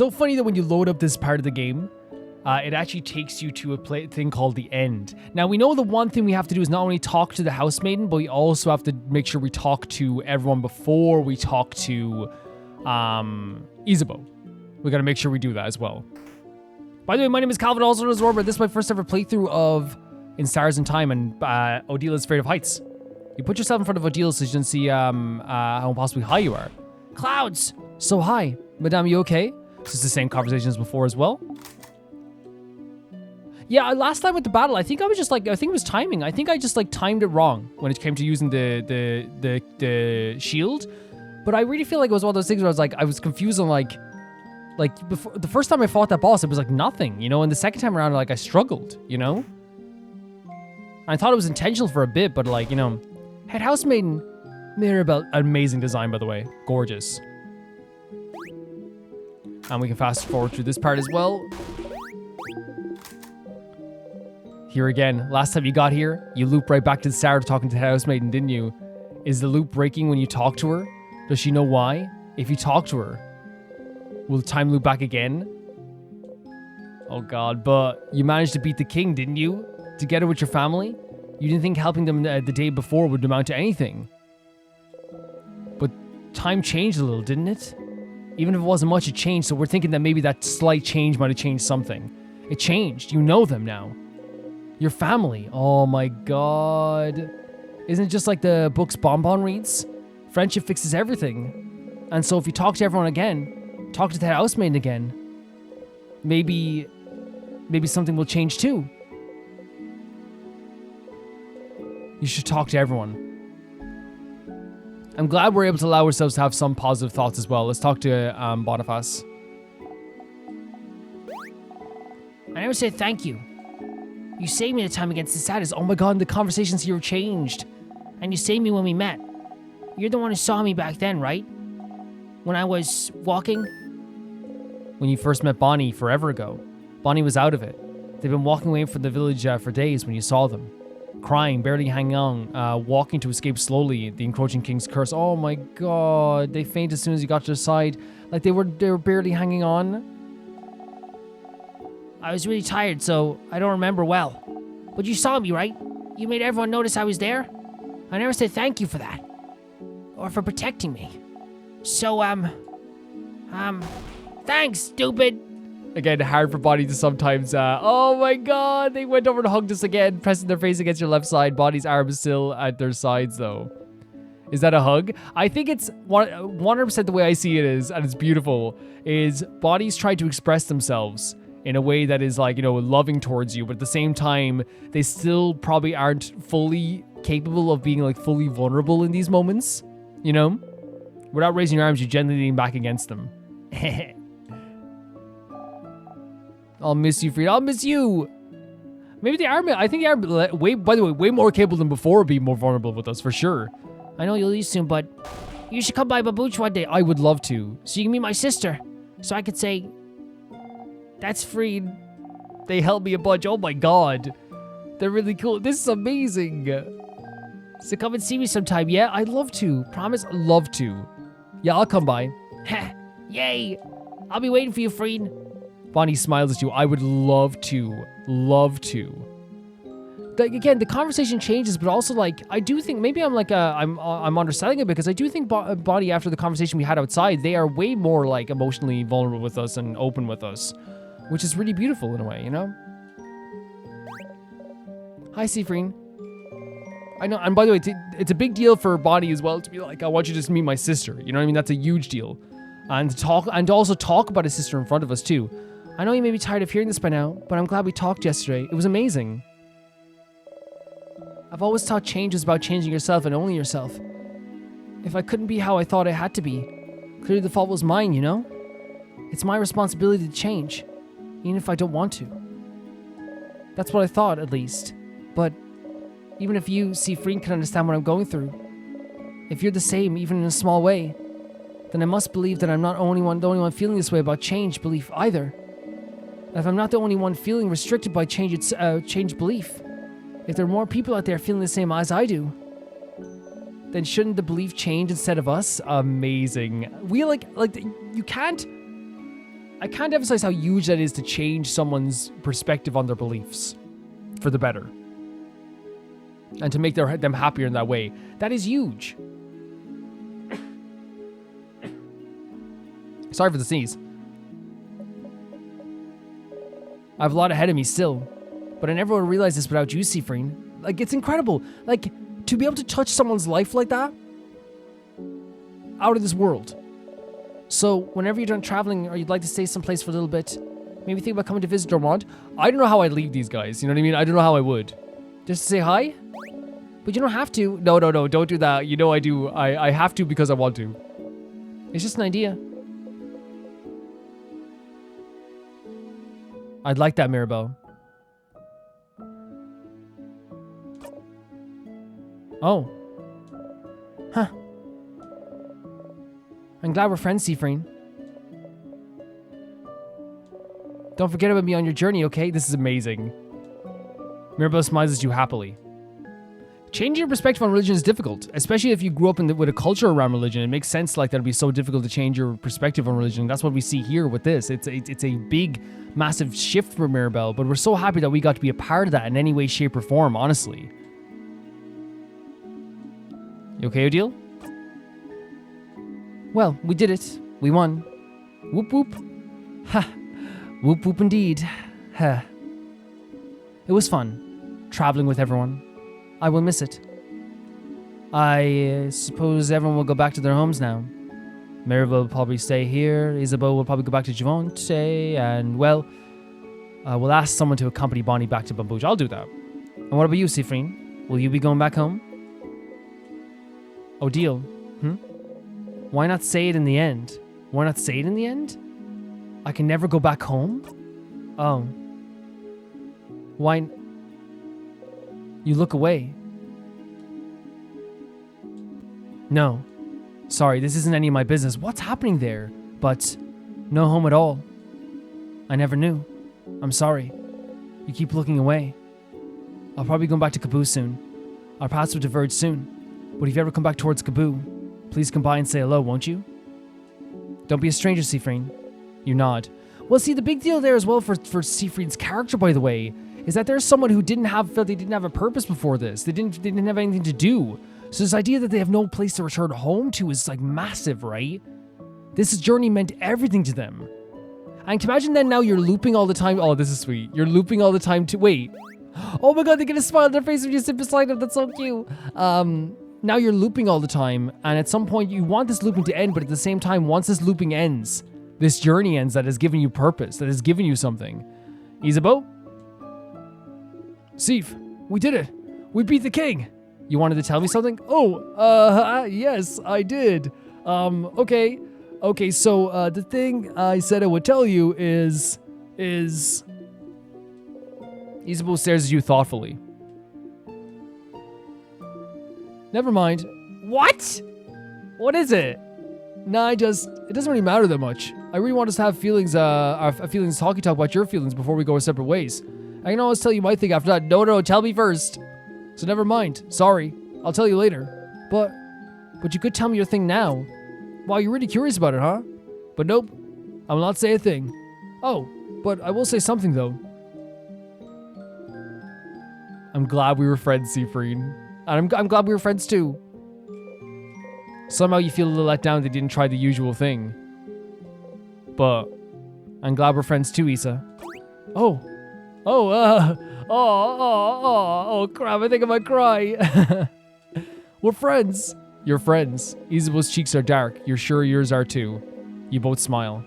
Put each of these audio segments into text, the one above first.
so funny that when you load up this part of the game, it actually takes you to a thing called the end. Now, we know the one thing we have to do is not only talk to the housemaiden, but we also have to make sure we talk to everyone before we talk to Isabeau. We got to make sure we do that as well. By the way, my name is Calvin, also known as Robert. This is my first ever playthrough of In Stars and Time and Odile Afraid of Heights. You put yourself in front of Odile so you can see how impossibly high you are. Clouds! So high. Madame, you okay? This is the same conversation as before as well. Yeah, last time with the battle, I think I was just like, I think it was timing. I think I just like timed it wrong when it came to using the shield. But I really feel like it was one of those things where I was confused on like before, the first time I fought that boss, it was like nothing, you know? And the second time around, like I struggled, you know? I thought it was intentional for a bit, but like, you know, Head Housemaiden, Mirabelle, amazing design, by the way. Gorgeous. And we can fast forward through this part as well. Here again, last time you got here, you loop right back to the start of talking to the housemaiden, didn't you? Is the loop breaking when you talk to her? Does she know why? If you talk to her, will the time loop back again? Oh god, but you managed to beat the king, didn't you? Together with your family? You didn't think helping them the day before would amount to anything. But time changed a little, didn't it? Even if it wasn't much, it changed, so we're thinking that maybe that slight change might have changed something. It changed. You know them now. Your family. Oh my god. Isn't it just like the books Bonbon reads? Friendship fixes everything. And so if you talk to everyone again, talk to the housemaiden again, maybe something will change too. You should talk to everyone. I'm glad we're able to allow ourselves to have some positive thoughts as well. Let's talk to Boniface. I never said thank you. You saved me the time against the saddest. Oh my god, the conversations here have changed. And you saved me when we met. You're the one who saw me back then, right? When I was walking? When you first met Bonnie forever ago. Bonnie was out of it. They've been walking away from the village for days when you saw them. Crying, barely hanging on, walking to escape slowly, the encroaching king's curse. Oh my god, they fainted as soon as you got to their side. Like they were barely hanging on. I was really tired, so I don't remember well. But you saw me, right? You made everyone notice I was there? I never said thank you for that. Or for protecting me. So, thanks, stupid. Again, hard for Bonnie to sometimes, oh my god, they went over and hugged us again, pressing their face against your left side. Bonnie's arm is still at their sides, though. Is that a hug? I think it's 100% the way I see it is, and it's beautiful, is Bonnie's trying to express themselves in a way that is like, you know, loving towards you, but at the same time, they still probably aren't fully capable of being like fully vulnerable in these moments, you know? Without raising your arms, you gently lean back against them. I'll miss you, Frida. I'll miss you. Maybe they are, I think they are, by the way, way more capable than before of being more vulnerable with us, for sure. I know you'll leave soon, but you should come by Babooch one day. I would love to. So you can meet my sister. So I could say, that's free. They helped me a bunch. Oh my god. They're really cool. This is amazing. So come and see me sometime. Yeah, I'd love to. Promise, I'd love to. Yeah, I'll come by. Yay. I'll be waiting for you, Freed. Bonnie smiles at you. I would love to. Love to. Like, again, the conversation changes, but also, like, I do think, maybe I'm like, I'm underselling it, because I do think Bonnie, after the conversation we had outside, they are way more, like, emotionally vulnerable with us and open with us, which is really beautiful in a way, you know? Hi, Seafreen. I know, and by the way, it's a big deal for Bonnie as well to be like, I want you to just meet my sister, you know what I mean? That's a huge deal. And also talk about his sister in front of us, too. I know you may be tired of hearing this by now, but I'm glad we talked yesterday. It was amazing. I've always thought change was about changing yourself and only yourself. If I couldn't be how I thought I had to be, clearly the fault was mine, you know? It's my responsibility to change, even if I don't want to. That's what I thought, at least. But even if you, Seafreen, can understand what I'm going through, if you're the same, even in a small way, then I must believe that I'm not the only one feeling this way about change belief either. And if I'm not the only one feeling restricted by change belief, if there are more people out there feeling the same as I do, then shouldn't the belief change instead of us? Amazing. We like you can't. I can't emphasize how huge that is to change someone's perspective on their beliefs for the better. And to make them happier in that way. That is huge. Sorry for the sneeze. I have a lot ahead of me still. But I never would have realized this without you, Seafreen. Like, it's incredible. Like, to be able to touch someone's life like that. Out of this world. So, whenever you're done traveling or you'd like to stay someplace for a little bit, maybe think about coming to visit Dormont. I don't know how I'd leave these guys. You know what I mean? I don't know how I would. Just to say hi? But you don't have to. No, don't do that. You know I do. I have to because I want to. It's just an idea. I'd like that, Mirabelle. Oh. Huh. I'm glad we're friends, Seafreen. Don't forget about me on your journey, okay? This is amazing. Mirabelle smiles at you happily. Changing your perspective on religion is difficult, especially if you grew up with a culture around religion. It makes sense like that it'd be so difficult to change your perspective on religion. That's what we see here with this. It's a big, massive shift for Mirabelle, but we're so happy that we got to be a part of that in any way, shape, or form, honestly. You okay, Odile? Well, we did it. We won. Whoop whoop. Ha. Whoop whoop indeed. Ha. It was fun, traveling with everyone. I will miss it. I suppose everyone will go back to their homes now. Mirabelle will probably stay here. Isabeau will probably go back to Javante. And, well, we'll ask someone to accompany Bonnie back to Bambouche. I'll do that. And what about you, Seafreen? Will you be going back home? Odile, why not say it in the end? Why not say it in the end? I can never go back home? Oh. Why... You look away. No. Sorry, this isn't any of my business. What's happening there? But no home at all. I never knew. I'm sorry. You keep looking away. I'll probably go back to Kaboo soon. Our paths will diverge soon. But if you ever come back towards Kaboo, please come by and say hello, won't you? Don't be a stranger, Seafreen. You nod. Well, see, the big deal there as well for Seafreen's character, by the way, is that there's someone who felt they didn't have a purpose before this. They didn't have anything to do. So this idea that they have no place to return home to is like massive, right? This journey meant everything to them. And can you imagine then now you're looping all the time. Oh, this is sweet. You're looping all the time to wait. Oh my god, they get a smile on their face when you sit beside them. That's so cute. Now you're looping all the time, and at some point you want this looping to end, but at the same time, once this looping ends, this journey ends that has given you purpose, that has given you something. Isabeau? Seif, we did it. We beat the king. You wanted to tell me something? Oh, yes, I did. Okay, so, the thing I said I would tell you is... Isabeau stares at you thoughtfully. Never mind. What? What is it? Nah, it doesn't really matter that much. I really want us to have feelings talk about your feelings before we go our separate ways. I can always tell you my thing after that. No, tell me first. So never mind. Sorry. I'll tell you later. But you could tell me your thing now. Wow, you're really curious about it, huh? But nope. I will not say a thing. Oh, but I will say something though. I'm glad we were friends, Seafreen. And I'm glad we were friends too. Somehow you feel a little let down they didn't try the usual thing. But I'm glad we're friends too, Issa. Oh crap, I think I might cry. We're friends. You're friends. Isabeau's cheeks are dark. You're sure yours are too. You both smile.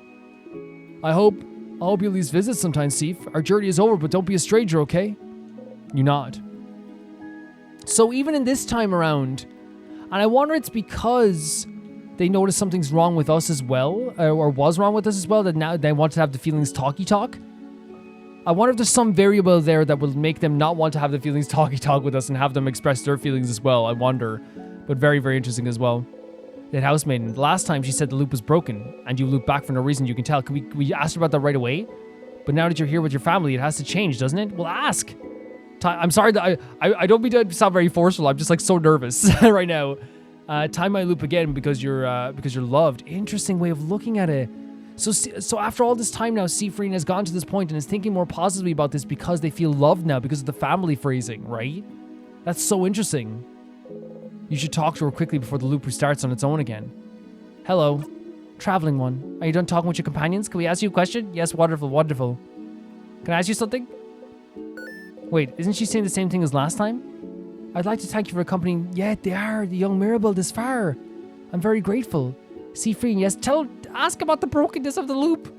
I hope you'll at least visit sometime, Seif. Our journey is over, but don't be a stranger, okay? You nod. So even in this time around, and I wonder it's because they noticed something's wrong with us as well, or was wrong with us as well, that now they want to have the feelings talky-talk. I wonder if there's some variable there that will make them not want to have the feelings talky-talk with us and have them express their feelings as well. I wonder. But very, very interesting as well. That housemaiden, last time she said the loop was broken, and you looped back for no reason, you can tell. Can we ask her about that right away? But now that you're here with your family, it has to change, doesn't it? Well, ask. I'm sorry that I don't mean to sound very forceful. I'm just like so nervous right now. Time my loop again because you're loved. Interesting way of looking at it. So after all this time now, Seafreen has gotten to this point and is thinking more positively about this because they feel loved now because of the family phrasing, right? That's so interesting. You should talk to her quickly before the loop restarts on its own again. Hello, traveling one. Are you done talking with your companions? Can we ask you a question? Yes, wonderful, wonderful. Can I ask you something? Wait, isn't she saying the same thing as last time? I'd like to thank you for accompanying. Yeah, they are the young Mirabelle this far. I'm very grateful. Seafreen, yes, ask about the brokenness of the loop.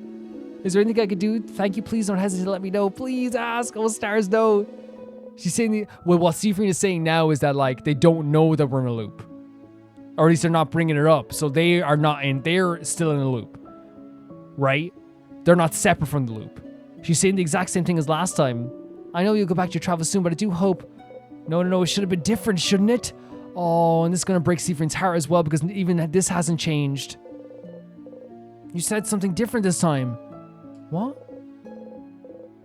Is there anything I could do? Thank you, please don't hesitate to let me know. Please ask. Oh, stars, no. She's saying what Seafreen is saying now is that like they don't know that we're in a loop, or at least they're not bringing it up. So they are not in. They're still in a loop, right? They're not separate from the loop. She's saying the exact same thing as last time. I know you'll go back to your travel soon, but I do hope. No. It should have been different, shouldn't it? Oh, and this is gonna break Seafreen's heart as well because even this hasn't changed. You said something different this time. What?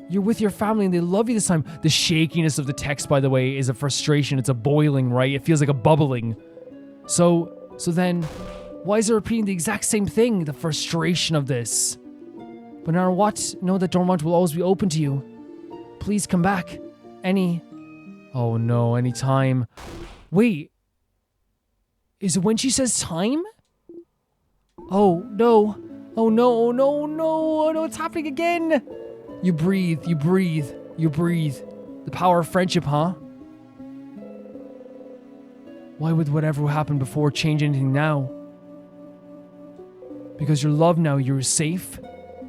You're with your family and they love you this time. The shakiness of the text, by the way, is a frustration. It's a boiling, right? It feels like a bubbling. So then, why is it repeating the exact same thing? The frustration of this. But no matter what, know that Dormont will always be open to you. Please come back. Oh no, anytime. Wait. Is it when she says time? Oh no. Oh no, it's happening again. You breathe. The power of friendship, huh? Why would whatever happened before change anything now? Because you're loved now, you're safe?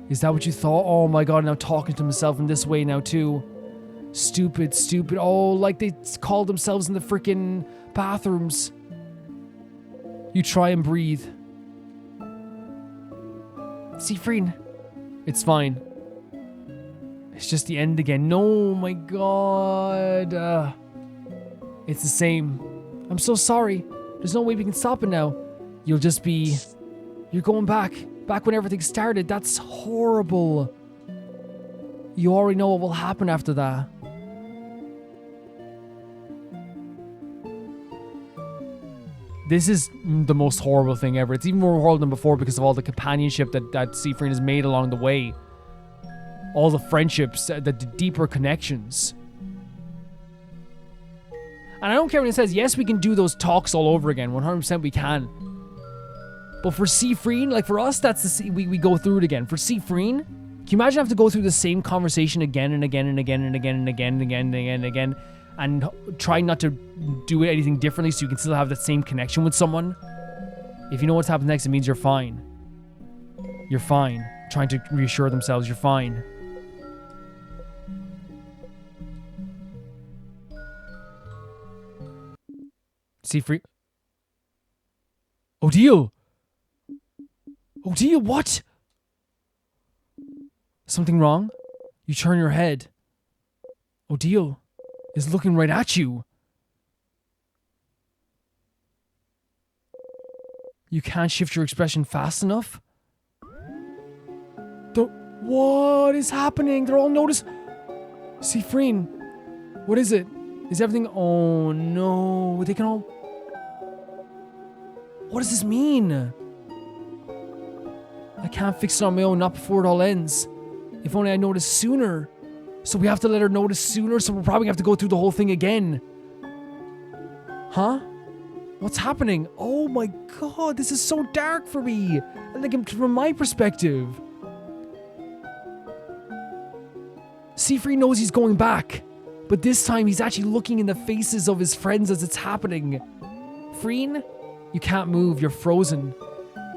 Is that what you thought? Oh my god, now talking to himself in this way now too. Stupid. Oh, like they call themselves in the freaking bathrooms. You try and breathe. Seafreen. It's fine. It's just the end again. No, my god. It's the same. I'm so sorry. There's no way we can stop it now. You're going back when everything started. That's horrible. You already know what will happen after that. This is the most horrible thing ever. It's even more horrible than before because of all the companionship that Seafreen has made along the way. All the friendships, the deeper connections. And I don't care when it says, yes, we can do those talks all over again. 100% we can. But for Seafreen, like for us, we go through it again. For Seafreen, can you imagine having to go through the same conversation again and again and again and again and again and again and again and again and try not to do anything differently so you can still have that same connection with someone? If you know what's happening next, it means you're fine. You're fine. Trying to reassure themselves you're fine. Seafreen. Odile, what? Something wrong? You turn your head. Odile is looking right at you. You can't shift your expression fast enough? What is happening? They're all noticed. Seafreen, what is it? Is everything... Oh no, they can all... What does this mean? I can't fix it on my own, not before it all ends. If only I noticed sooner. So we have to let her notice sooner, so we're probably going to have to go through the whole thing again. Huh? What's happening? Oh my god, this is so dark for me. Like, from my perspective. Seafreen knows he's going back. But this time, he's actually looking in the faces of his friends as it's happening. Freen, you can't move, you're frozen.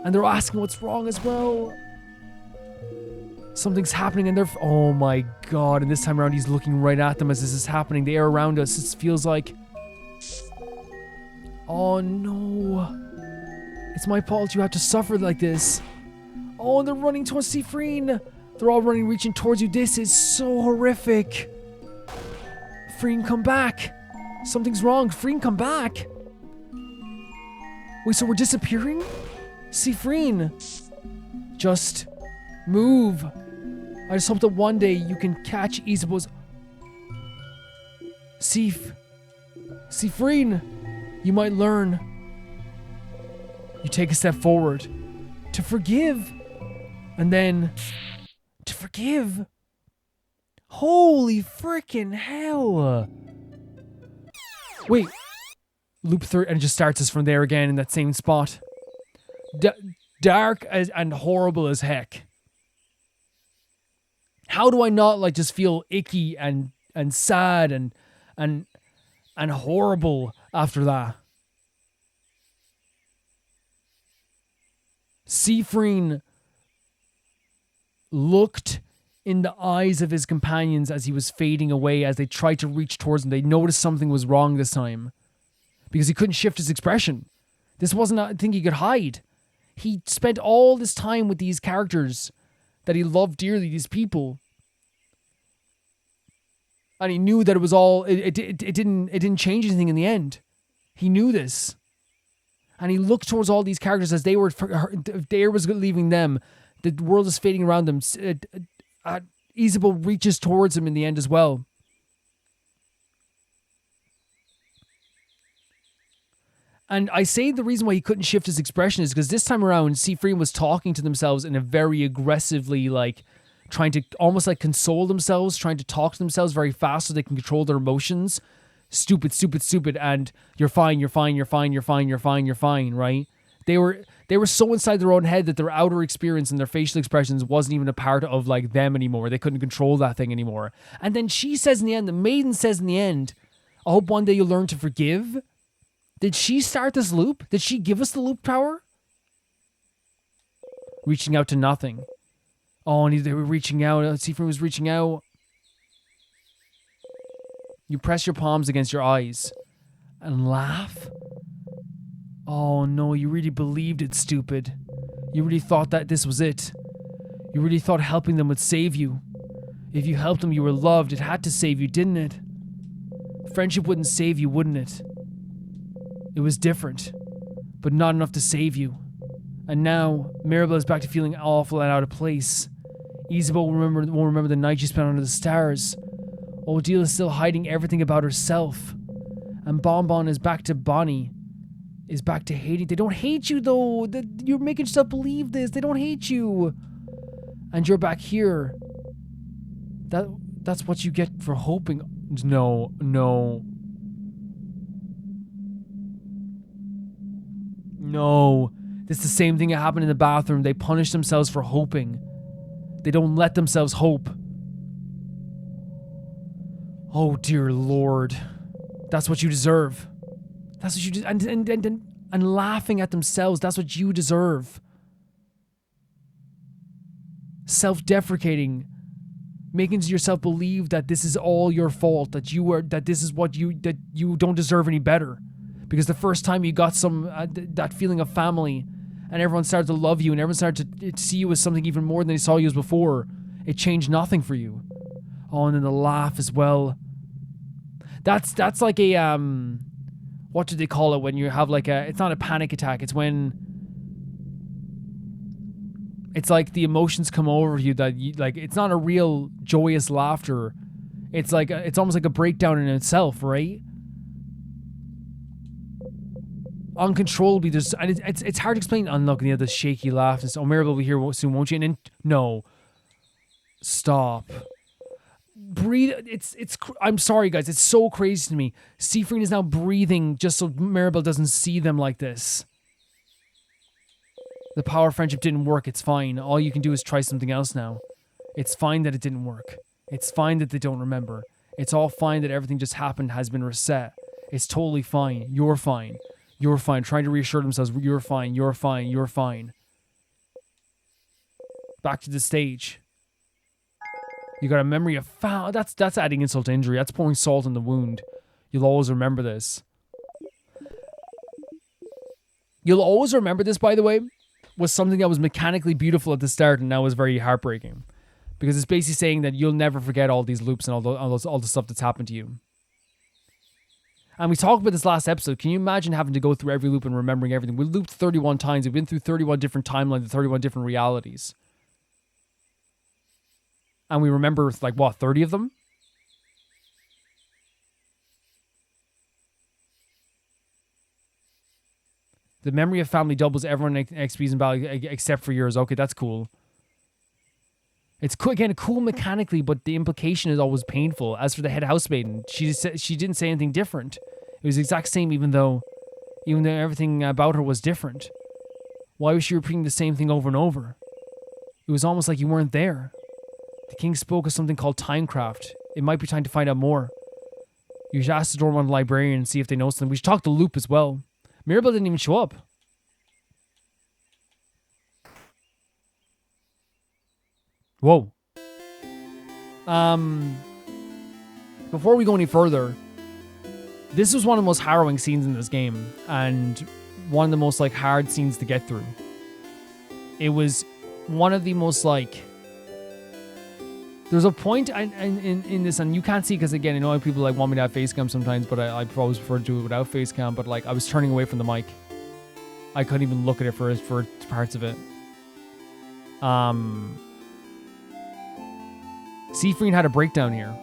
And they're asking what's wrong as well. Something's happening and they're... Oh my god, and this time around he's looking right at them as this is happening. The air around us, it feels like... Oh no. It's my fault you have to suffer like this. Oh, and they're running towards Seafreen. They're all running, reaching towards you. This is so horrific. Freen, come back. Something's wrong. Freen, come back. Wait, so we're disappearing? Seafreen, just move. I just hope that one day you can catch Isabeau's... Seafreen, you might learn. You take a step forward to forgive. And then to forgive. Holy freaking hell. Wait. Loop 3, and it just starts us from there again in that same spot. Dark and horrible as heck. How do I not like just feel icky and sad and horrible after that? Siegfried looked in the eyes of his companions as he was fading away, as they tried to reach towards him. They noticed something was wrong this time because he couldn't shift his expression. This wasn't a thing he could hide. He spent all this time with these characters that he loved dearly, these people. And he knew that it was all, it didn't change anything in the end. He knew this. And he looked towards all these characters as they were, if the air was leaving them, the world is fading around them. Isabel reaches towards him in the end as well. And I say the reason why he couldn't shift his expression is because this time around, Siegfried was talking to themselves in a very aggressively, like, trying to almost like console themselves, trying to talk to themselves very fast so they can control their emotions. Stupid, stupid, stupid, and you're fine, you're fine, you're fine, you're fine, you're fine, you're fine, right? They were so inside their own head that their outer experience and their facial expressions wasn't even a part of like them anymore. They couldn't control that thing anymore. And then she says in the end, the maiden says in the end, I hope one day you'll learn to forgive. Did she start this loop? Did she give us the loop power? Reaching out to nothing. Oh, and they were reaching out. Siegfried was reaching out. You press your palms against your eyes and laugh. Oh no, you really believed it, stupid. You really thought that this was it. You really thought helping them would save you. If you helped them, you were loved. It had to save you, didn't it? Friendship wouldn't save you, wouldn't it? It was different, but not enough to save you. And now, Mirabelle is back to feeling awful and out of place. Isabel won't remember the night she spent under the stars. Odile is still hiding everything about herself. And Bonbon is back to Bonnie. Is back to hating. They don't hate you though. You're making yourself believe this. They don't hate you. And you're back here. That's what you get for hoping. No. No. This is the same thing that happened in the bathroom. They punish themselves for hoping. They don't let themselves hope. Oh dear Lord. That's what you deserve. That's what you deserve. And laughing at themselves. That's what you deserve. Self-deprecating. Making yourself believe that this is all your fault. That you don't deserve any better. Because the first time you got that feeling of family, and everyone started to love you, and everyone started to see you as something even more than they saw you as before, it changed nothing for you. Oh, and then the laugh as well. That's like a what do they call it when you have like it's not a panic attack. It's when it's like the emotions come over you that you like. It's not a real joyous laughter. It's like it's almost like a breakdown in itself, right? Uncontrollably, it's hard to explain. And look, the shaky laugh. Oh, Mirabelle will be here soon, won't you? And then no, stop. Breathe. I'm sorry, guys. It's so crazy to me. Siegfried is now breathing just so Mirabelle doesn't see them like this. The power of friendship didn't work. It's fine. All you can do is try something else now. It's fine that it didn't work. It's fine that they don't remember. It's all fine that everything just happened, has been reset. It's totally fine. You're fine. You're fine. Trying to reassure themselves, you're fine. You're fine. You're fine. Back to the stage. You got a memory of foul. That's adding insult to injury. That's pouring salt in the wound. You'll always remember this. You'll always remember this, by the way, was something that was mechanically beautiful at the start and now was very heartbreaking. Because it's basically saying that you'll never forget all these loops and all the stuff that's happened to you. And we talked about this last episode. Can you imagine having to go through every loop and remembering everything? We looped 31 times. We've been through 31 different timelines, 31 different realities. And we remember, like, what, 30 of them? The memory of family doubles everyone in XP's and value except for yours. Okay, that's cool. It's again cool mechanically, but the implication is always painful. As for the head housemaiden, she didn't say anything different. It was the exact same, even though everything about her was different. Why was she repeating the same thing over and over? It was almost like you weren't there. The king spoke of something called timecraft. It might be time to find out more. You should ask the doorman and the librarian and see if they know something. We should talk to Loop as well. Mirabelle didn't even show up. Whoa. Before we go any further, this was one of the most harrowing scenes in this game, and one of the most, like, hard scenes to get through. It was one of the most, like... There's a point in this, and you can't see because, again, I know people like want me to have face cam sometimes, but I always prefer to do it without face cam, but, like, I was turning away from the mic. I couldn't even look at it for parts of it. Seafreen had a breakdown here.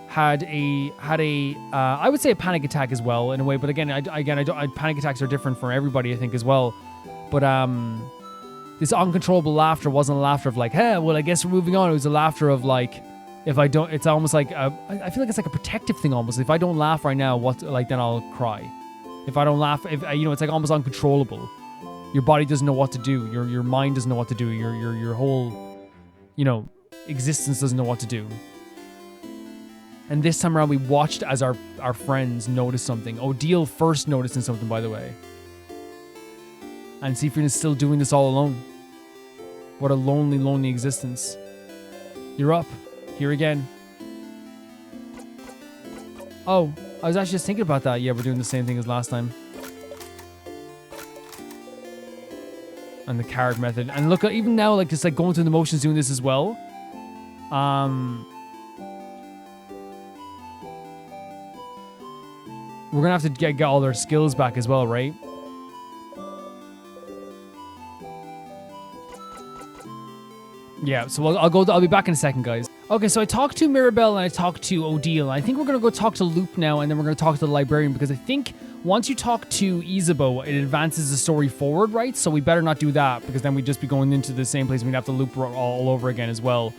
Had a I would say a panic attack as well in a way, but again, panic attacks are different for everybody, I think, as well. But this uncontrollable laughter wasn't a laughter of like, hey, well, I guess we're moving on. It was a laughter of like, if I don't, it's almost like I feel like it's like a protective thing almost. If I don't laugh right now, then I'll cry. If I don't laugh, it's like almost uncontrollable. Your body doesn't know what to do. Your mind doesn't know what to do. Your whole, existence doesn't know what to do. And this time around, we watched as our friends noticed something. Odile first noticing something, by the way. And Seafreen is still doing this all alone. What a lonely, lonely existence. You're up. Here again. Oh, I was actually just thinking about that. Yeah, we're doing the same thing as last time. And the card method. And look, even now, like, just like going through the motions doing this as well. We're gonna have to get all our skills back as well, right? Yeah, so I'll be back in a second, guys. Okay, so I talked to Mirabelle and I talked to Odile. I think we're gonna go talk to Loop now, and then we're gonna talk to the librarian, because I think once you talk to Isabeau, it advances the story forward, right? So we better not do that, because then we'd just be going into the same place and we'd have to loop all over again as well.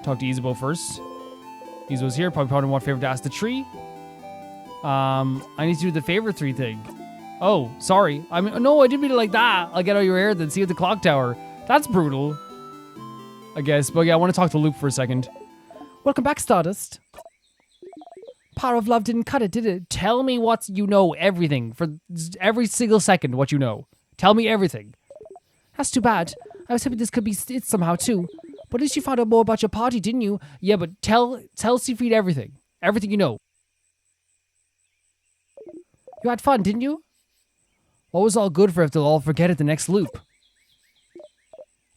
Talk to Isabeau first. Isabeau's here, probably want favorite to ask the tree. I need to do the favorite 3 thing. Oh, sorry. No, I didn't mean it like that. I'll get out your hair then see you at the clock tower. That's brutal, I guess. But yeah, I want to talk to Luke for a second. Welcome back, Stardust. Power of love didn't cut it, did it? Tell me what you know, everything. For every single second, what you know. Tell me everything. That's too bad. I was hoping this could be it somehow, too. But at least you found out more about your party, didn't you? Yeah, but tell Seafreen everything. Everything you know. You had fun, didn't you? What was all good for if they'll all forget at the next loop?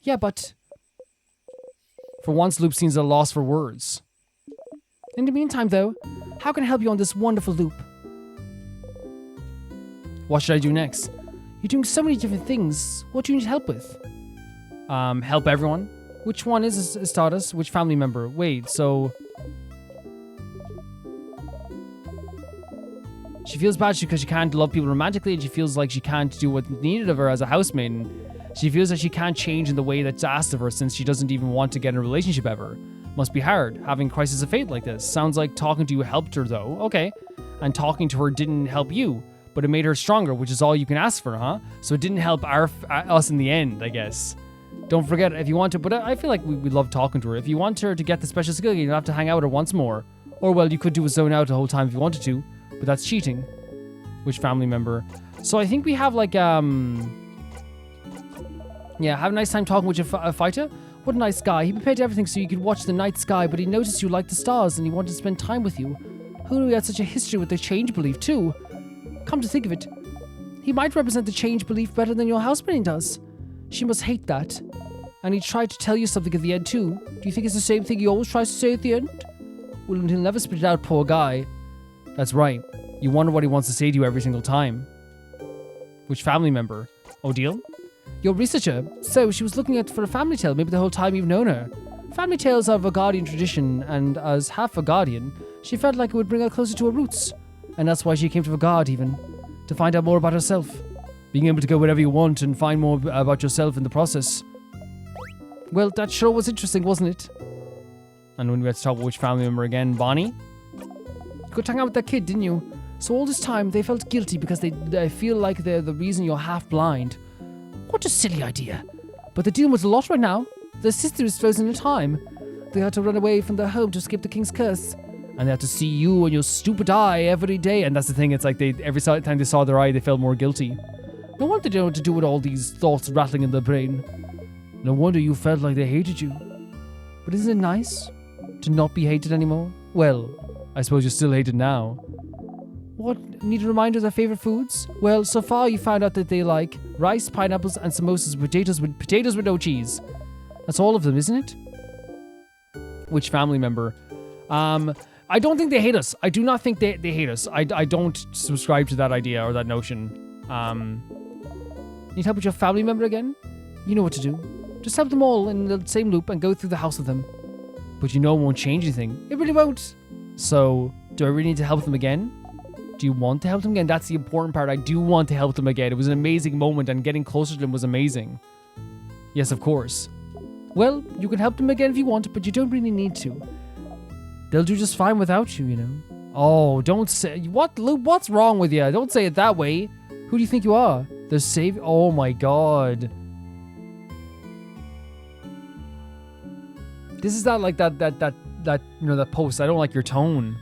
Yeah, but... For once, Loop seems at a loss for words. In the meantime, though, how can I help you on this wonderful loop? What should I do next? You're doing so many different things. What do you need help with? Help everyone? Which one is Stardust? Which family member? Wait, so... She feels bad because she can't love people romantically, and she feels like she can't do what's needed of her as a housemaiden. She feels that she can't change in the way that's asked of her since she doesn't even want to get in a relationship ever. Must be hard, having crisis of fate like this. Sounds like talking to you helped her though. Okay. And talking to her didn't help you, but it made her stronger, which is all you can ask for, huh? So it didn't help us in the end, I guess. Don't forget, if you want to, but I feel like we love talking to her. If you want her to get the special skill, you'll have to hang out with her once more. Or, well, you could do a zone out the whole time if you wanted to, but that's cheating. Which family member? So I think we have like, yeah, have a nice time talking with your fighter. What a nice guy. He prepared everything so you could watch the night sky, but he noticed you liked the stars and he wanted to spend time with you. Who knew he had such a history with the change belief too? Come to think of it, he might represent the change belief better than your housemaiden does. She must hate that. And he tried to tell you something at the end too. Do you think it's the same thing he always tries to say at the end? Well, he'll never spit it out, poor guy. That's right. You wonder what he wants to say to you every single time. Which family member? Odile? Your researcher. So, she was looking for a family tale, maybe the whole time you've known her. Family tales are a Guardian tradition, and as half a Guardian, she felt like it would bring her closer to her roots. And that's why she came to Vagard even, to find out more about herself. Being able to go wherever you want and find more about yourself in the process. Well, that sure was interesting, wasn't it? And when we had to talk about which family member again, Bonnie? You got to hang out with that kid, didn't you? So all this time, they felt guilty because they feel like they're the reason you're half blind. What a silly idea. But they're dealing with a lot right now. Their sister is frozen in time. They had to run away from their home to escape the king's curse. And they had to see you and your stupid eye every day. And that's the thing, it's like every time they saw their eye, they felt more guilty. No wonder they know what to do with all these thoughts rattling in their brain. No wonder you felt like they hated you. But isn't it nice to not be hated anymore? Well, I suppose you're still hated now. What? Need a reminder of their favourite foods? Well, so far you found out that they like rice, pineapples, and samosas with potatoes with no cheese. That's all of them, isn't it? Which family member? I don't think they hate us. I do not think they hate us. I don't subscribe to that idea or that notion. Need help with your family member again? You know what to do. Just help them all in the same loop and go through the house with them. But you know it won't change anything. It really won't. So, do I really need to help them again? Do you want to help them again? That's the important part. I do want to help them again. It was an amazing moment and getting closer to them was amazing. Yes, of course. Well, you can help them again if you want, but you don't really need to. They'll do just fine without you, you know. Oh, don't say... What, Luke? What's wrong with you? Don't say it that way. Who do you think you are? The savior? Oh my god. This is not like that, you know, that post. I don't like your tone.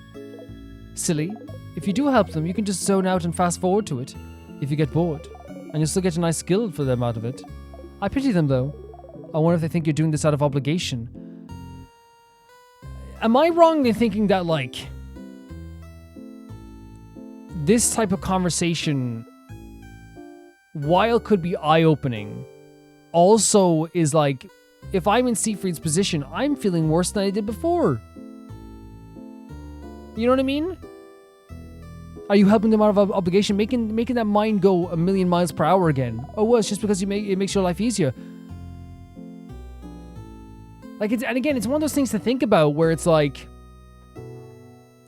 Silly. If you do help them, you can just zone out and fast forward to it. If you get bored. And you'll still get a nice skill for them out of it. I pity them, though. I wonder if they think you're doing this out of obligation. Am I wrong in thinking that, like, this type of conversation, while could be eye-opening, also is like, if I'm in Siegfried's position, I'm feeling worse than I did before. You know what I mean? Are you helping them out of obligation, making that mind go a million miles per hour again? Oh, well, it's just because it makes your life easier. Like, and again, it's one of those things to think about where it's like,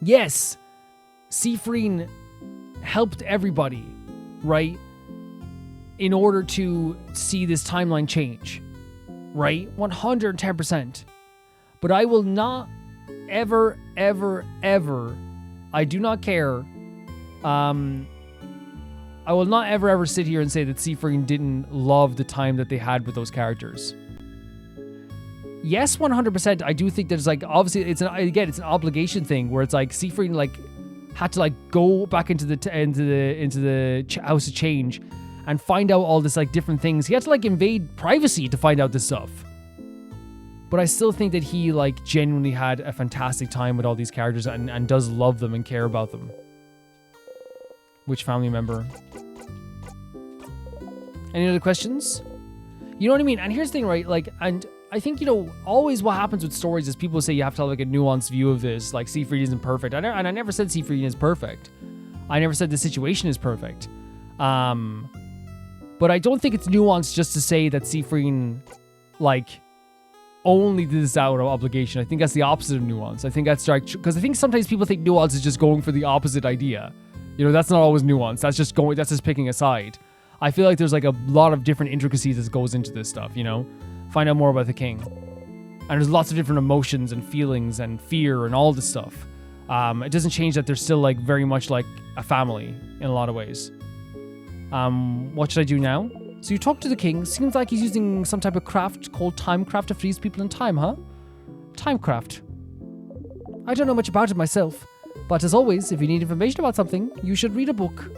yes, Siegfried helped everybody, right? In order to see this timeline change, right? 110%. But I will not ever, I do not care. I will not ever sit here and say that Siegfried didn't love the time that they had with those characters. Yes, 100%. I do think there's like, obviously, it's an obligation thing where it's like Siegfried like had to like go back into the house of change and find out all this like different things. He had to like invade privacy to find out this stuff. But I still think that he like genuinely had a fantastic time with all these characters and does love them and care about them. Which family member? Any other questions? You know what I mean? And here's the thing, right? Like, and I think, you know, always what happens with stories is people say you have to have like a nuanced view of this. Like, Siegfried isn't perfect. And I never said Siegfried is perfect. I never said the situation is perfect. But I don't think it's nuanced just to say that Siegfried, like, only did this out of obligation. I think that's the opposite of nuance. I think that's like, because I think sometimes people think nuance is just going for the opposite idea. You know, that's not always nuance. That's just picking a side. I feel like there's like a lot of different intricacies that goes into this stuff, you know? Find out more about the king. And there's lots of different emotions and feelings and fear and all this stuff. It doesn't change that they're still like very much like a family in a lot of ways. What should I do now? So you talk to the king. Seems like he's using some type of craft called timecraft to freeze people in time, huh? Timecraft. I don't know much about it myself. But as always, if you need information about something, you should read a book.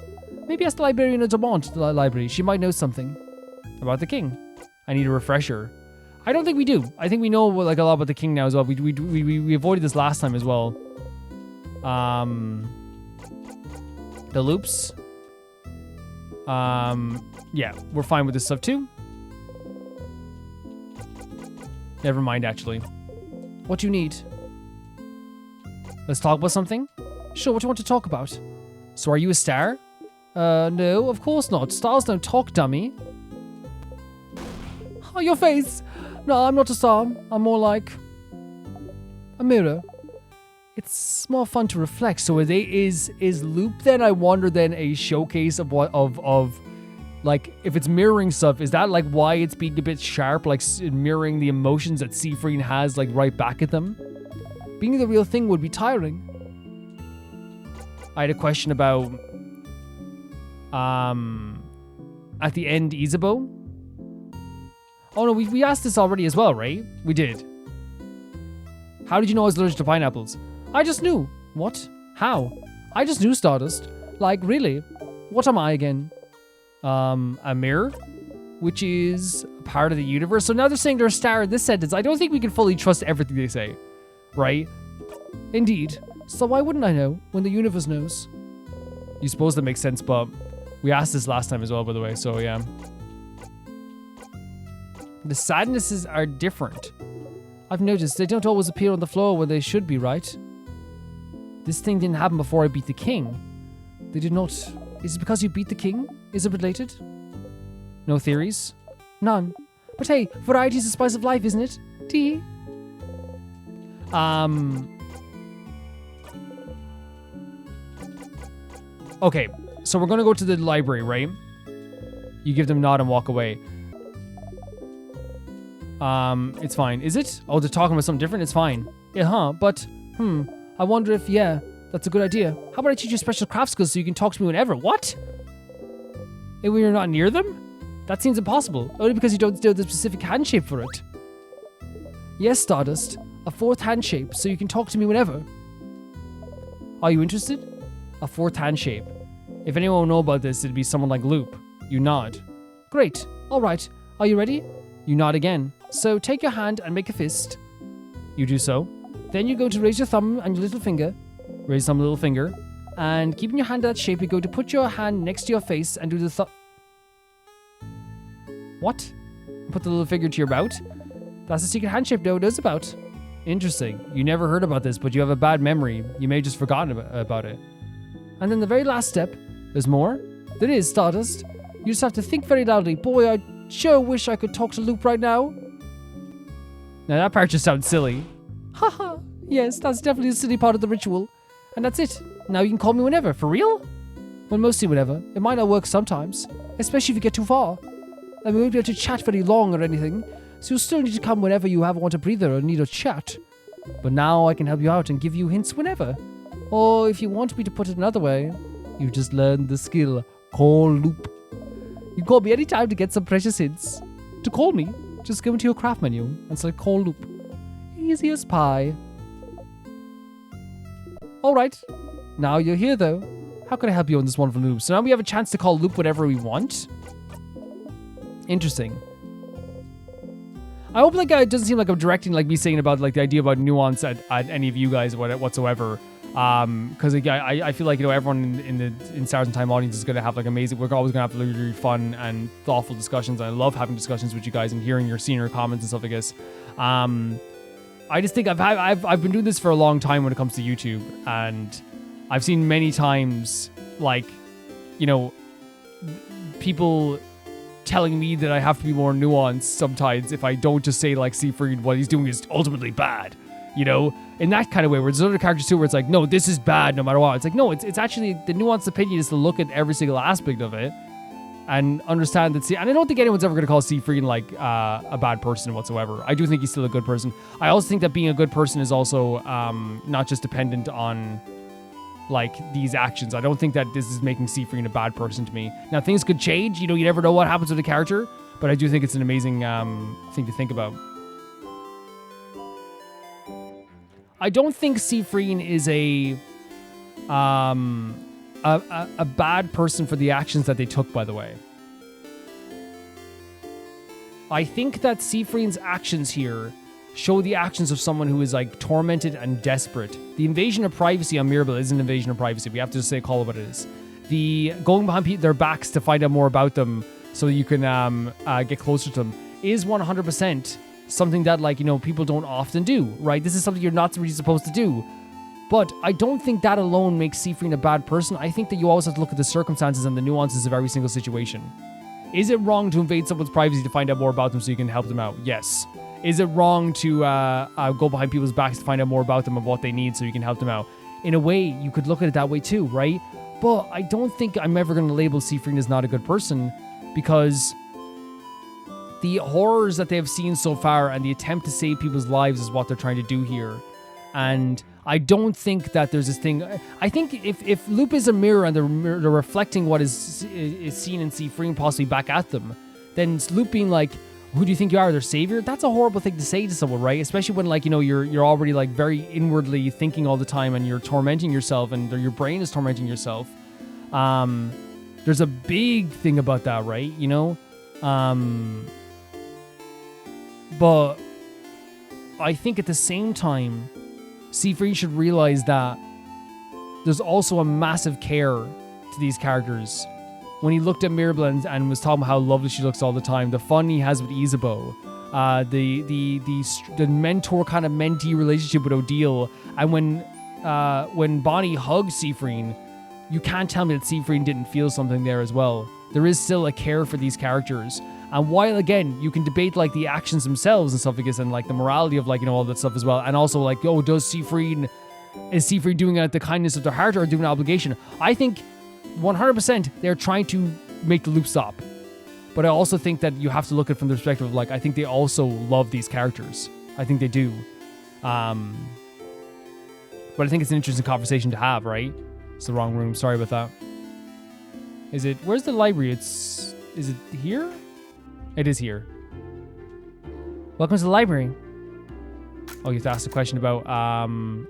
Maybe ask the librarian at the library. She might know something about the king. I need a refresher. I don't think we do. I think we know like a lot about the king now as well. We avoided this last time as well. The loops. Yeah, we're fine with this stuff too. Never mind, actually. What do you need? Let's talk about something? Sure, what do you want to talk about? So are you a star? No, of course not. Stars don't talk, dummy. Oh, your face! No, I'm not a star. I'm more like a mirror. It's more fun to reflect. So is Loop then, I wonder then, a showcase of what of Like, if it's mirroring stuff, is that like why it's being a bit sharp, like mirroring the emotions that Seafreen has like right back at them? Being the real thing would be tiring. I had a question about at the end, Isabeau. Oh no, we asked this already as well, right? We did. How did you know I was allergic to pineapples? I just knew. What? How? I just knew, Stardust. Like, really? What am I again? A mirror? Which is a part of the universe. So now they're saying they're a star in this sentence. I don't think we can fully trust everything they say. Right? Indeed. So why wouldn't I know when the universe knows? You suppose that makes sense, but we asked this last time as well, by the way, so yeah. The sadnesses are different. I've noticed they don't always appear on the floor where they should be, right? This thing didn't happen before I beat the king. They did not... Is it because you beat the king? Is it related? No theories? None. But hey, variety is the spice of life, isn't it? Tea. Okay, so we're gonna go to the library, right? You give them a nod and walk away. It's fine. Is it? Oh, they're talking about something different? It's fine. Yeah, huh? But, I wonder if, yeah, that's a good idea. How about I teach you special craft skills so you can talk to me whenever? What? And when you're not near them? That seems impossible. Only because you don't know the specific hand shape for it. Yes, Stardust. A fourth hand shape so you can talk to me whenever. Are you interested? A fourth hand shape. If anyone will know about this, it'd be someone like Loop. You nod. Great. All right. Are you ready? You nod again. So take your hand and make a fist. You do so. Then you're going to raise your thumb and your little finger. Raise thumb, little finger. And keeping your hand that shape, you're going to put your hand next to your face and do the thumb. What? Put the little finger to your mouth? That's the secret hand shape no one knows about. Interesting. You never heard about this, but you have a bad memory. You may have just forgotten about it. And then the very last step. There's more? There is, Stardust. You just have to think very loudly. Boy, I sure wish I could talk to Loop right now. Now that part just sounds silly. Haha. Yes, that's definitely a silly part of the ritual. And that's it. Now you can call me whenever. For real? Well, mostly whenever. It might not work sometimes. Especially if you get too far. And we won't be able to chat very long or anything. So you'll still need to come whenever you want a breather or need a chat. But now I can help you out and give you hints whenever. Or if you want me to put it another way, you've just learned the skill, Call Loop. You call me anytime to get some precious hints. To call me, just go into your craft menu and select Call Loop. Easy as pie. Alright, now you're here though. How can I help you on this wonderful loop? So now we have a chance to call Loop whatever we want. Interesting. I hope like it doesn't seem like I'm directing like me saying about like the idea about nuance at any of you guys whatsoever. Because I feel like, you know, everyone in Stars and Time audience is going to have like amazing, we're always going to have really, really fun and thoughtful discussions. I love having discussions with you guys and hearing your senior comments and stuff like this. I just think I've been doing this for a long time when it comes to YouTube, and I've seen many times like, you know, people telling me that I have to be more nuanced sometimes if I don't just say like Seafreen, what he's doing is ultimately bad, you know, in that kind of way, where there's other characters too where it's like, no, this is bad no matter what. It's like, no, it's actually the nuanced opinion is to look at every single aspect of it and understand that. And I don't think anyone's ever going to call Seafreen like a bad person whatsoever. I do think he's still a good person. I also think that being a good person is also not just dependent on like these actions. I don't think that this is making Seafreen a bad person to me. Now things could change, you know, you never know what happens with a character, but I do think it's an amazing thing to think about. I don't think Seafreen is a bad person for the actions that they took, by the way. I think that Seafreen's actions here show the actions of someone who is like tormented and desperate. The invasion of privacy on Mirabel is an invasion of privacy. We have to just say call it what it is. The going behind their backs to find out more about them so that you can get closer to them is 100% something that, like, you know, people don't often do, right? This is something you're not really supposed to do. But I don't think that alone makes Seafreen a bad person. I think that you always have to look at the circumstances and the nuances of every single situation. Is it wrong to invade someone's privacy to find out more about them so you can help them out? Yes. Is it wrong to go behind people's backs to find out more about them and what they need so you can help them out? In a way, you could look at it that way too, right? But I don't think I'm ever going to label Seafreen as not a good person, because the horrors that they have seen so far and the attempt to save people's lives is what they're trying to do here. And I don't think that there's this thing. I think if Loop is a mirror and they're reflecting what is seen in C3 and possibly back at them, then Loop being like, who do you think you are, their savior? That's a horrible thing to say to someone, right? Especially when, like, you know, you're already like very inwardly thinking all the time and you're tormenting yourself and your brain is tormenting yourself. There's a big thing about that, right? You know? But I think at the same time, C3 should realize that there's also a massive care to these characters. When he looked at Mirabel and was talking about how lovely she looks all the time, the fun he has with Isabeau, the mentor kind of mentee relationship with Odile, and when Bonnie hugged Seafreen, you can't tell me that Seafreen didn't feel something there as well. There is still a care for these characters. And while, again, you can debate, like, the actions themselves and stuff like this and, like, the morality of, like, you know, all that stuff as well. And also, like, oh, is Seafreen doing it out of the kindness of their heart or doing an obligation? I think 100% they're trying to make the loop stop. But I also think that you have to look at it from the perspective of, like, I think they also love these characters. I think they do. But I think it's an interesting conversation to have, right? It's the wrong room. Sorry about that. Where's the library? Is it here? It is here. Welcome to the library. Oh, you have to ask the question about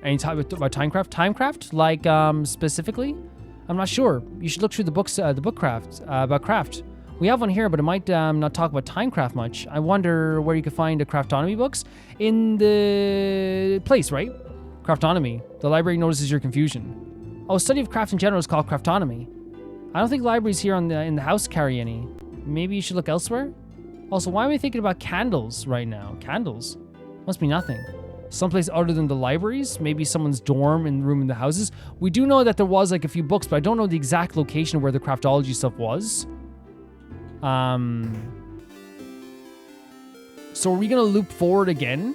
any time about timecraft. Timecraft, like specifically, I'm not sure. You should look through the books, the book craft about craft. We have one here, but it might not talk about timecraft much. I wonder where you could find the craftonomy books in the place, right? Craftonomy. The library notices your confusion. Oh, study of craft in general is called craftonomy. I don't think libraries here in the house carry any. Maybe you should look elsewhere. Also, why am I thinking about candles right now? Candles? Must be nothing. Someplace other than the libraries? Maybe someone's dorm and room in the houses? We do know that there was like a few books, but I don't know the exact location where the craftology stuff was. So are we gonna loop forward again?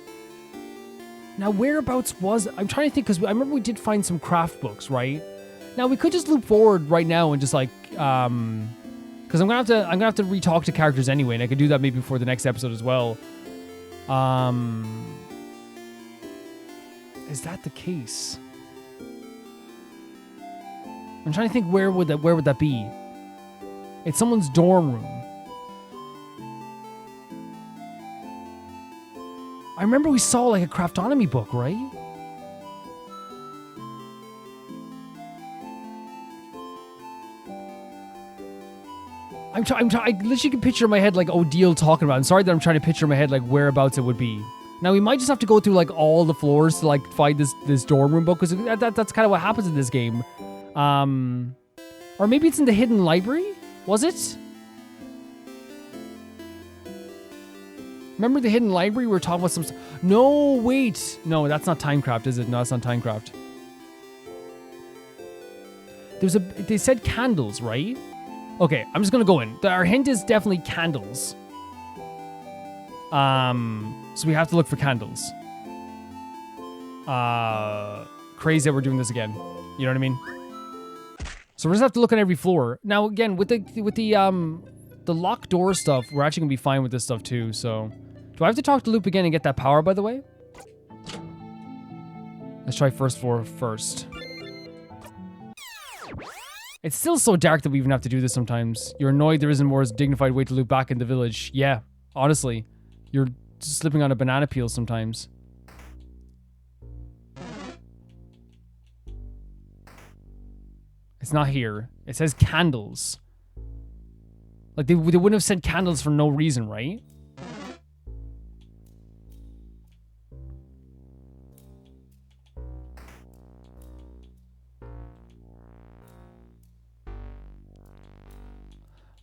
Now, whereabouts was... I'm trying to think, because I remember we did find some craft books, right? Now, we could just loop forward right now and just like... Because I'm gonna have to re-talk to characters anyway, and I could do that maybe before the next episode as well. Is that the case? I'm trying to think where would that be? It's someone's dorm room. I remember we saw like a craftonomy book, right? I literally can picture in my head like Odile talking about it. I'm sorry that I'm trying to picture in my head like whereabouts it would be. Now we might just have to go through like all the floors to like find this dorm room book, because that's kind of what happens in this game. Or maybe it's in the hidden library? Was it? Remember the hidden library? We were talking about some... No, wait. No, that's not timecraft, is it? No, that's not timecraft. They said candles, right? Okay, I'm just gonna go in. Our hint is definitely candles. So we have to look for candles. Crazy that we're doing this again. You know what I mean? So we're just have to look at every floor. Now again, with the locked door stuff, we're actually gonna be fine with this stuff too. So, do I have to talk to Loop again and get that power? By the way, let's try first floor first. It's still so dark that we even have to do this sometimes. You're annoyed there isn't more dignified way to loop back in the village. Yeah, honestly, you're slipping on a banana peel sometimes. It's not here. It says candles. Like, they wouldn't have said candles for no reason, right?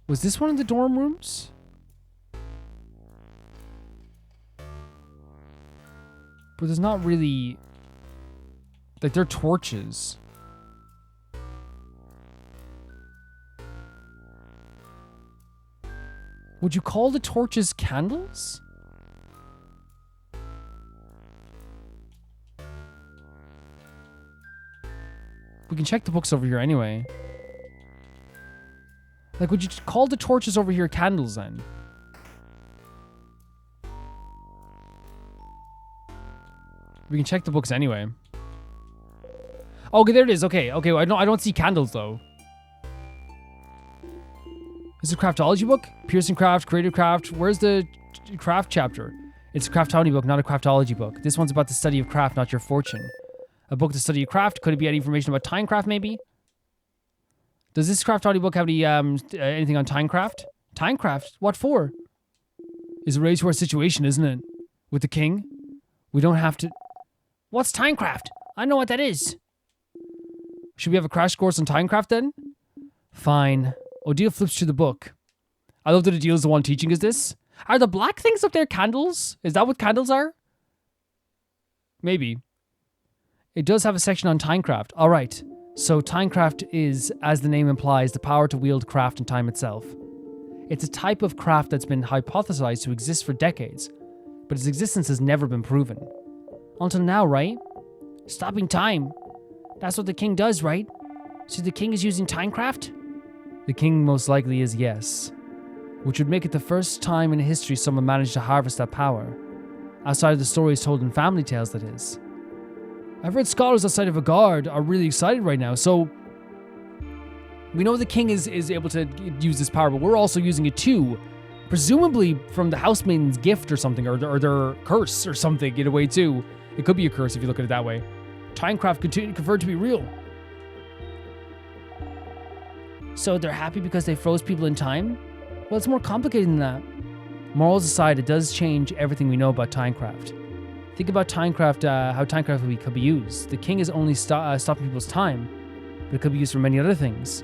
Was this one of the dorm rooms? But there's not really... Like, they're torches. Would you call the torches candles? We can check the books over here anyway. Like, would you call the torches over here candles then? We can check the books anyway. Okay, there it is. Okay, okay. I don't see candles though. Is it a craftology book? Pearson Craft, Creative Craft. Where's the craft chapter? It's a craftology book, not a craftology book. This one's about the study of craft, not your fortune. A book to study of craft. Could it be any information about timecraft, maybe? Does this craftology book have any anything on timecraft? Timecraft? What for? Is a raise to our situation, isn't it? With the king? We don't have to... What's timecraft? I know what that is. Should we have a crash course on timecraft then? Fine. Odile flips through the book. I love that Odile's the one teaching us this. Are the black things up there candles? Is that what candles are? Maybe. It does have a section on timecraft. Alright. So timecraft is, as the name implies, the power to wield craft and time itself. It's a type of craft that's been hypothesized to exist for decades, but its existence has never been proven. Until now, right? Stopping time. That's what the king does, right? So the king is using timecraft? The king most likely is, yes. Which would make it the first time in history someone managed to harvest that power. Outside of the stories told in family tales, that is. I've read scholars outside of a guard are really excited right now, so... We know the king is able to use this power, but we're also using it too. Presumably from the housemaiden's gift or something, or their curse or something in a way too. It could be a curse if you look at it that way. Timecraft conferred to be real. So they're happy because they froze people in time? Well, it's more complicated than that. Morals aside, it does change everything we know about timecraft. Think about timecraft, how timecraft could be used. The king is only stopping people's time, but it could be used for many other things.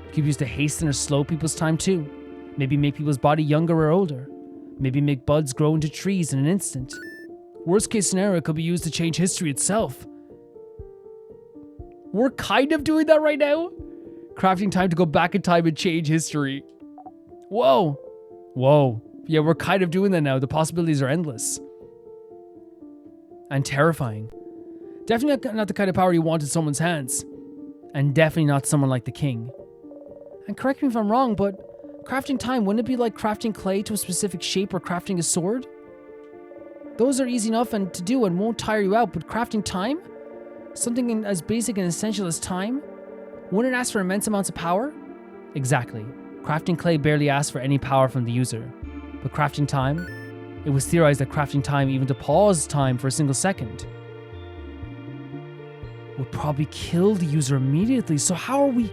It could be used to hasten or slow people's time too. Maybe make people's body younger or older. Maybe make buds grow into trees in an instant. Worst case scenario, it could be used to change history itself. We're kind of doing that right now. Crafting time to go back in time and change history. Whoa. Whoa. Yeah, we're kind of doing that now. The possibilities are endless. And terrifying. Definitely not the kind of power you want in someone's hands. And definitely not someone like the king. And correct me if I'm wrong, but crafting time, wouldn't it be like crafting clay to a specific shape or crafting a sword? Those are easy enough and to do and won't tire you out, but crafting time? Something as basic and essential as time? Wouldn't it ask for immense amounts of power? Exactly. Crafting clay barely asks for any power from the user. But crafting time? It was theorized that crafting time, even to pause time for a single second, would probably kill the user immediately. So how are we...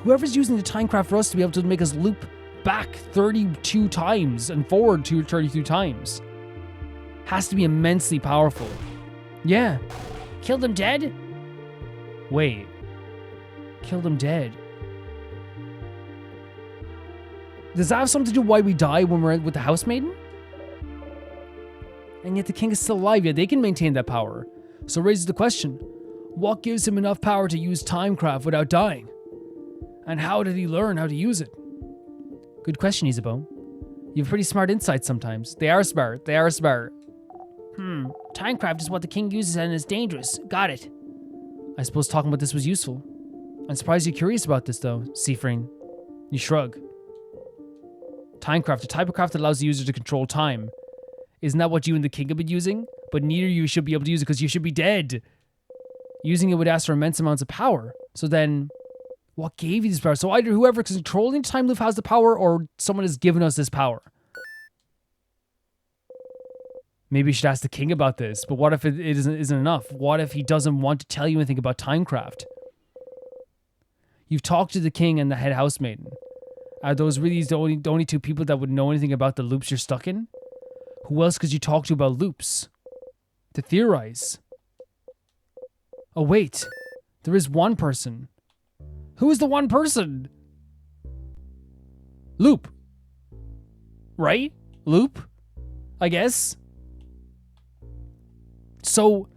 Whoever's using the timecraft for us to be able to make us loop back 32 times and forward to 32 times has to be immensely powerful. Yeah. Kill them dead? Wait. Kill them dead. Does that have something to do with why we die when we're with the housemaiden? And yet the king is still alive, yet they can maintain that power. So it raises the question, what gives him enough power to use timecraft without dying? And how did he learn how to use it? Good question, Isabeau. You have pretty smart insights sometimes. They are smart. They are smart. Timecraft is what the king uses and is dangerous. Got it. I suppose talking about this was useful. I'm surprised you're curious about this though, Seafring. You shrug. Timecraft, a type of craft that allows the user to control time. Isn't that what you and the king have been using? But neither of you should be able to use it because you should be dead. Using it would ask for immense amounts of power. So then, what gave you this power? So either whoever is controlling time loop has the power, or someone has given us this power. Maybe you should ask the king about this, but what if it isn't enough? What if he doesn't want to tell you anything about timecraft? You've talked to the king and the head housemaiden. Are those really the only two people that would know anything about the loops you're stuck in? Who else could you talk to about loops? To theorize. Oh wait, there is one person. Who is the one person? Loop. Right? Loop? I guess? So,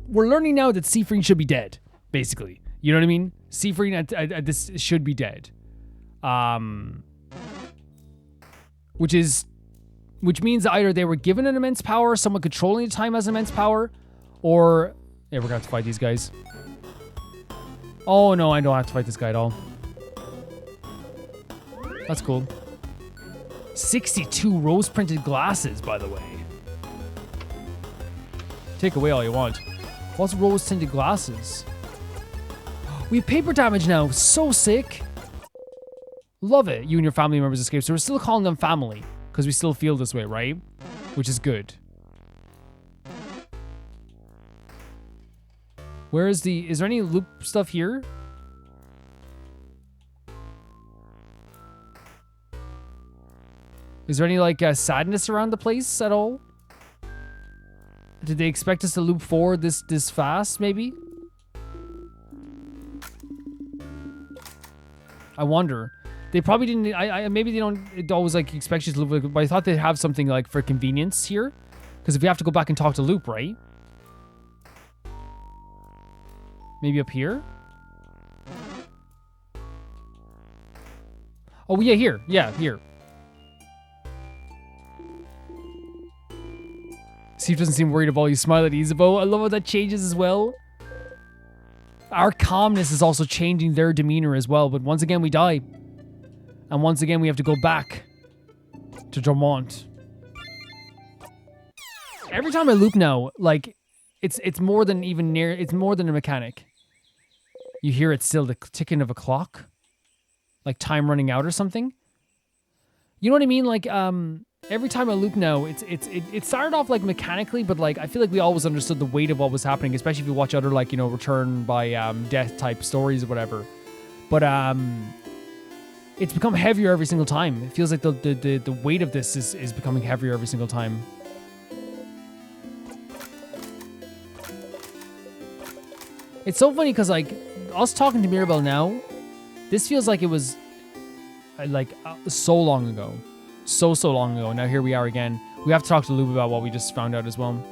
we're learning now that Seafring should be dead, basically. You know what I mean? Seafring at this should be dead. Which means either they were given an immense power, someone controlling the time has immense power, or... Yeah, we're gonna have to fight these guys. Oh no, I don't have to fight this guy at all. That's cool. 62 rose-printed glasses, by the way. Take away all you want. What's rose-tinted glasses? We have paper damage now. So sick. Love it. You and your family members escaped. So we're still calling them family because we still feel this way, right? Which is good. Where is the... Is there any loop stuff here? Is there any, like, sadness around the place at all? Did they expect us to loop forward this fast, maybe? I wonder. They probably didn't... maybe they don't always, like, expect you to loop, but I thought they'd have something, like, for convenience here. Because if we have to go back and talk to Loop, right? Maybe up here? Oh, yeah, here. Yeah, here. Steve doesn't seem worried about you. Smile at Isabeau. I love how that changes as well. Our calmness is also changing their demeanor as well. But once again, we die. And once again, we have to go back to Dormont. Every time I loop now, like, it's more than even near... It's more than a mechanic. You hear it still, the ticking of a clock. Like time running out or something. You know what I mean? Like, every time I loop now, it started off like mechanically, but like I feel like we always understood the weight of what was happening, especially if you watch other like, you know, return by death type stories or whatever. But it's become heavier every single time. It feels like the weight of this is becoming heavier every single time. It's so funny because like us talking to Mirabelle now, this feels like it was so long ago. So long ago. Now here we are again. We have to talk to Loop about what we just found out as well.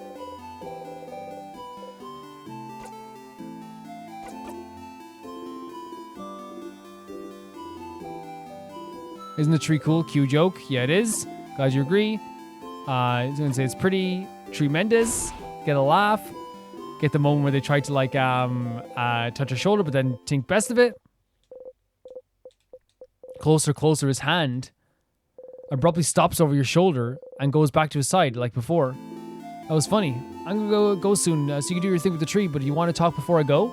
Isn't the tree cool? Cue joke. Yeah, it is. Glad you agree. I was going to say it's pretty tremendous. Get a laugh. Get the moment where they try to like touch her shoulder, but then think best of it. Closer, his hand abruptly stops over your shoulder and goes back to his side like before. That was funny. I'm gonna go soon, so you can do your thing with the tree, but do you want to talk before I go?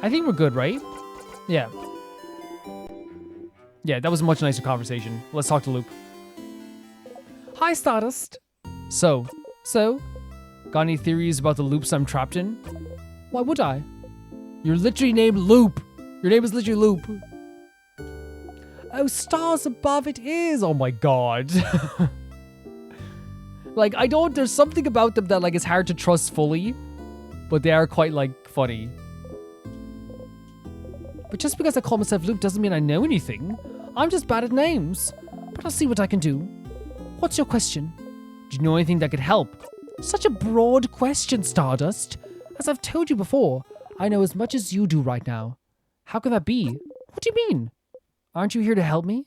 I think we're good, right? Yeah. Yeah, that was a much nicer conversation. Let's talk to Loop. Hi, Stardust. So? Got any theories about the loops I'm trapped in? Why would I? You're literally named Loop. Your name is literally Loop. Oh, stars above it is. Oh my god. Like, there's something about them that like is hard to trust fully, but they are quite like funny. But just because I call myself Loop doesn't mean I know anything. I'm just bad at names. But I'll see what I can do. What's your question? Do you know anything that could help? Such a broad question, Stardust. As I've told you before, I know as much as you do right now. How could that be? What do you mean? Aren't you here to help me?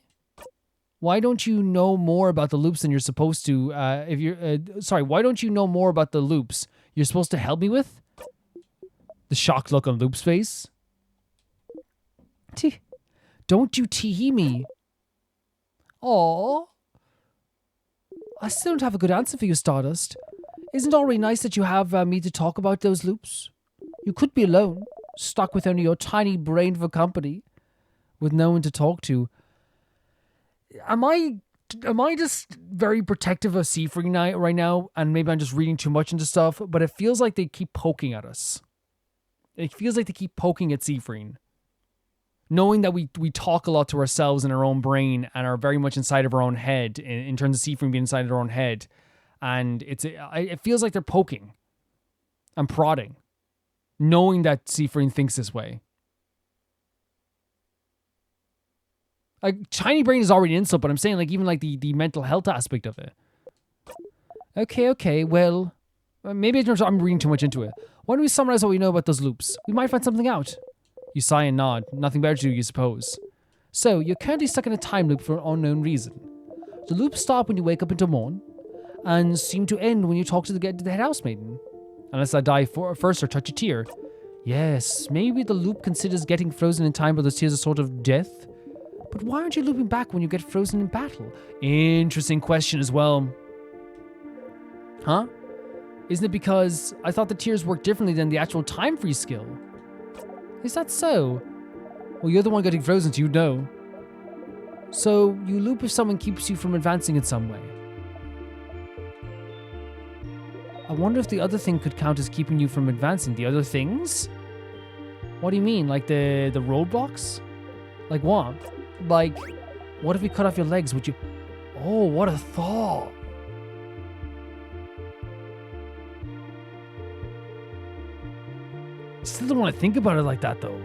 Why don't you know more about the loops than you're supposed to, why don't you know more about the loops you're supposed to help me with? The shocked look on Loop's face. Don't you tee me. Aww. I still don't have a good answer for you, Stardust. Isn't it already nice that you have me to talk about those loops? You could be alone, stuck with only your tiny brain for company, with no one to talk to. Am I just very protective of Seafree right now, and maybe I'm just reading too much into stuff, but it feels like they keep poking at us. It feels like they keep poking at Seafree. Knowing that we talk a lot to ourselves in our own brain and are very much inside of our own head, in terms of Seafree being inside of our own head. And it feels like they're poking and prodding, knowing that Seafree thinks this way. Like, Tiny Brain is already an insult, but I'm saying, like, even, like, the mental health aspect of it. Okay, well, maybe I'm reading too much into it. Why don't we summarize what we know about those loops? We might find something out. You sigh and nod. Nothing better to do, you suppose. So, you're currently stuck in a time loop for an unknown reason. The loops start when you wake up into morn, and seem to end when you talk to the head housemaiden. Unless I die first or touch a tear. Yes, maybe the loop considers getting frozen in time, but those tears are sort of death. But why aren't you looping back when you get frozen in battle? Interesting question as well. Huh? Isn't it because I thought the tiers work differently than the actual time freeze skill? Is that so? Well, you're the one getting frozen, so you know. So, you loop if someone keeps you from advancing in some way. I wonder if the other thing could count as keeping you from advancing. The other things? What do you mean? Like the roadblocks? Like what? Like, what if we cut off your legs? Would you... Oh, what a thought. Still don't want to think about it like that, though.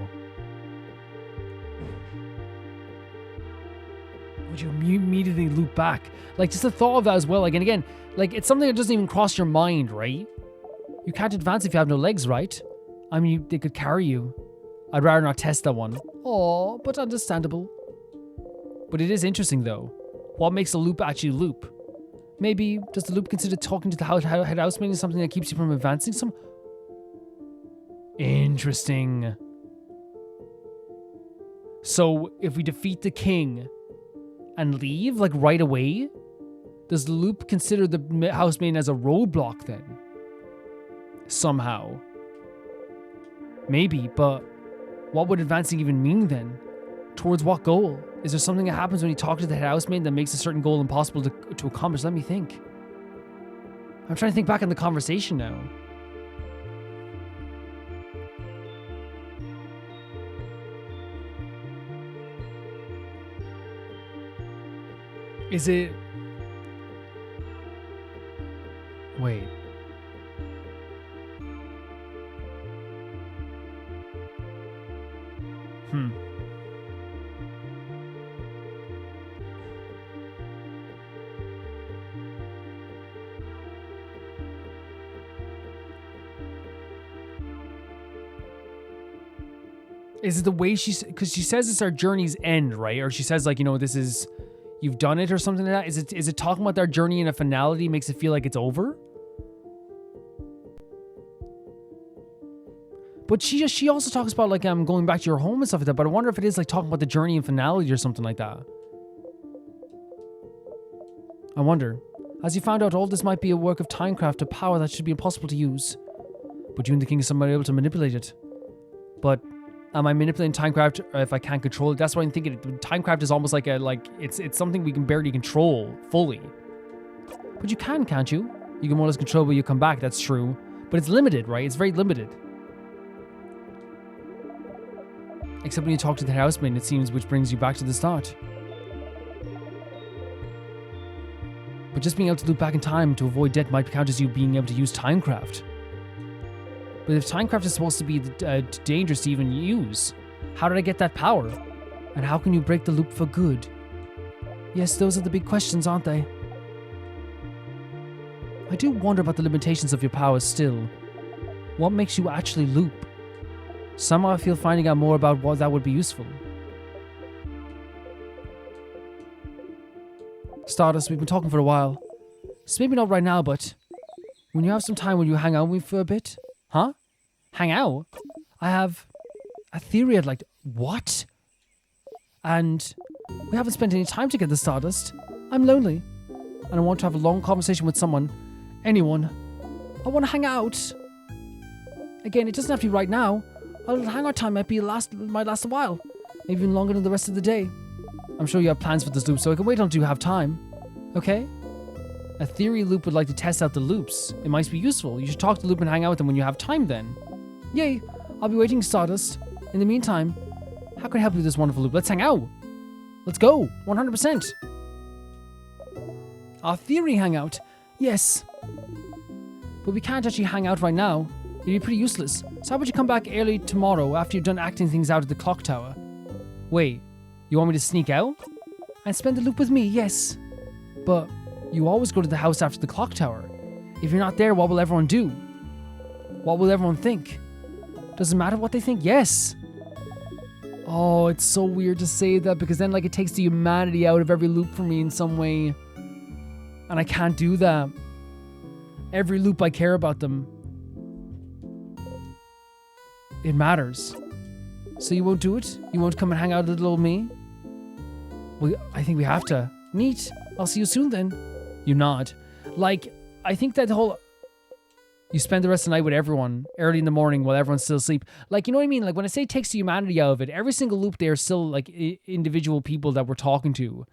Would you immediately loop back? Like, just the thought of that as well. Like, and again, like, it's something that doesn't even cross your mind, right? You can't advance if you have no legs, right? I mean, they could carry you. I'd rather not test that one. Aw, but understandable. But it is interesting, though. What makes a loop actually loop? Maybe, does the loop consider talking to the head housemaid as something that keeps you from advancing some... Interesting. So, if we defeat the king and leave, like, right away, does the loop consider the housemaid as a roadblock, then? Somehow. Maybe, but what would advancing even mean, then? Towards what goal? Is there something that happens when you talk to the head housemaid that makes a certain goal impossible to accomplish? Let me think. I'm trying to think back on the conversation now. Is it... Wait. Is it the way because she says it's our journey's end, right? Or she says, like, you know, this is, you've done it or something like that. Is it talking about their journey in a finality makes it feel like it's over? But she also talks about, like, going back to your home and stuff like that. But I wonder if it is, like, talking about the journey and finality or something like that. I wonder. As you found out, all this might be a work of timecraft, a power that should be impossible to use. But you and the king are somehow able to manipulate it. But am I manipulating timecraft if I can't control it? That's what I'm thinking. Timecraft is almost like it's something we can barely control fully. But you can, can't you? You can more or less control when you come back, that's true. But it's limited, right? It's very limited. Except when you talk to the housemaid, it seems, which brings you back to the start. But just being able to loop back in time to avoid death might count as you being able to use timecraft. But if timecraft is supposed to be dangerous to even use, how did I get that power? And how can you break the loop for good? Yes, those are the big questions, aren't they? I do wonder about the limitations of your powers still. What makes you actually loop? Somehow I feel finding out more about what that would be useful. Stardust, we've been talking for a while. So maybe not right now, but when you have some time, will you hang out with me for a bit? Huh? Hang out? I have a theory I'd like to... What? And we haven't spent any time together, Stardust. I'm lonely. And I want to have a long conversation with someone. Anyone. I want to hang out. Again, it doesn't have to be right now. Our little hangout time might last a while. Maybe even longer than the rest of the day. I'm sure you have plans for this loop, so I can wait until you have time. Okay? A theory loop would like to test out the loops. It might be useful. You should talk to the loop and hang out with them when you have time then. Yay! I'll be waiting, Stardust. In the meantime, how can I help you with this wonderful loop? Let's hang out. Let's go. 100%. Our theory hangout. Yes. But we can't actually hang out right now. It'd be pretty useless. So how about you come back early tomorrow after you've done acting things out at the clock tower? Wait, you want me to sneak out? And spend the loop with me? Yes. But you always go to the house after the clock tower. If you're not there, what will everyone do? What will everyone think? Does it matter what they think? Yes. Oh, it's so weird to say that because then, like, it takes the humanity out of every loop for me in some way. And I can't do that. Every loop I care about them. It matters. So you won't do it? You won't come and hang out with little old me? I think we have to. Neat. I'll see you soon then. You nod. Like, I think that whole... You spend the rest of the night with everyone, early in the morning while everyone's still asleep. Like, you know what I mean? Like, when I say it takes the humanity out of it, every single loop there is still, like, individual people that we're talking to.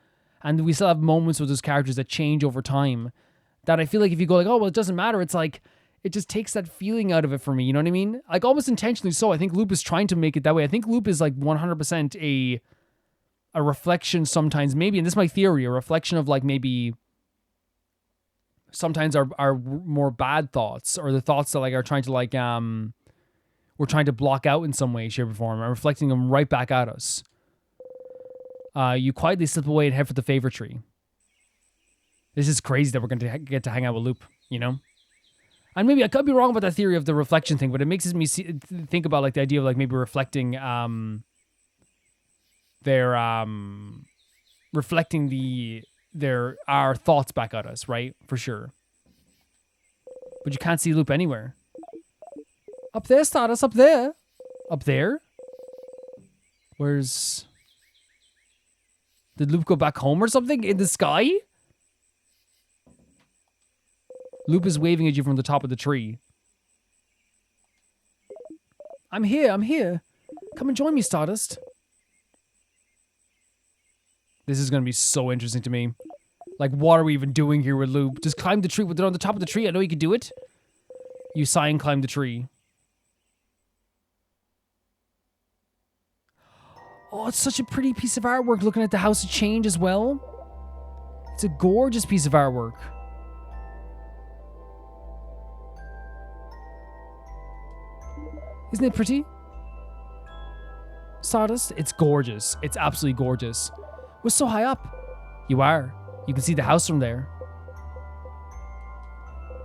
And we still have moments with those characters that change over time. That I feel like if you go like, oh, well, it doesn't matter. It's like, it just takes that feeling out of it for me. You know what I mean? Like, almost intentionally so. I think Loop is trying to make it that way. I think Loop is, like, 100% a reflection sometimes, maybe, and this is my theory, a reflection of, like, maybe... sometimes our more bad thoughts, or the thoughts that like are trying to like we're trying to block out in some way, shape, or form, and reflecting them right back at us. You quietly slip away and head for the favorite tree. This is crazy that we're going to get to hang out with Loop, you know? And maybe I could be wrong about that theory of the reflection thing, but it makes me think about like the idea of like maybe reflecting reflecting our thoughts back at us, right? For sure. But you can't see Loop anywhere. Up there, Stardust, up there. Up there? Where's... Did Loop go back home or something? In the sky? Loop is waving at you from the top of the tree. I'm here, I'm here. Come and join me, Stardust. This is going to be so interesting to me. Like, what are we even doing here with Loop? Just climb the tree. They're on the top of the tree. I know you can do it. You sigh and climb the tree. Oh, it's such a pretty piece of artwork. Looking at the House of Change as well. It's a gorgeous piece of artwork. Isn't it pretty? Stardust? It's gorgeous. It's absolutely gorgeous. We're so high up. You are. You can see the house from there.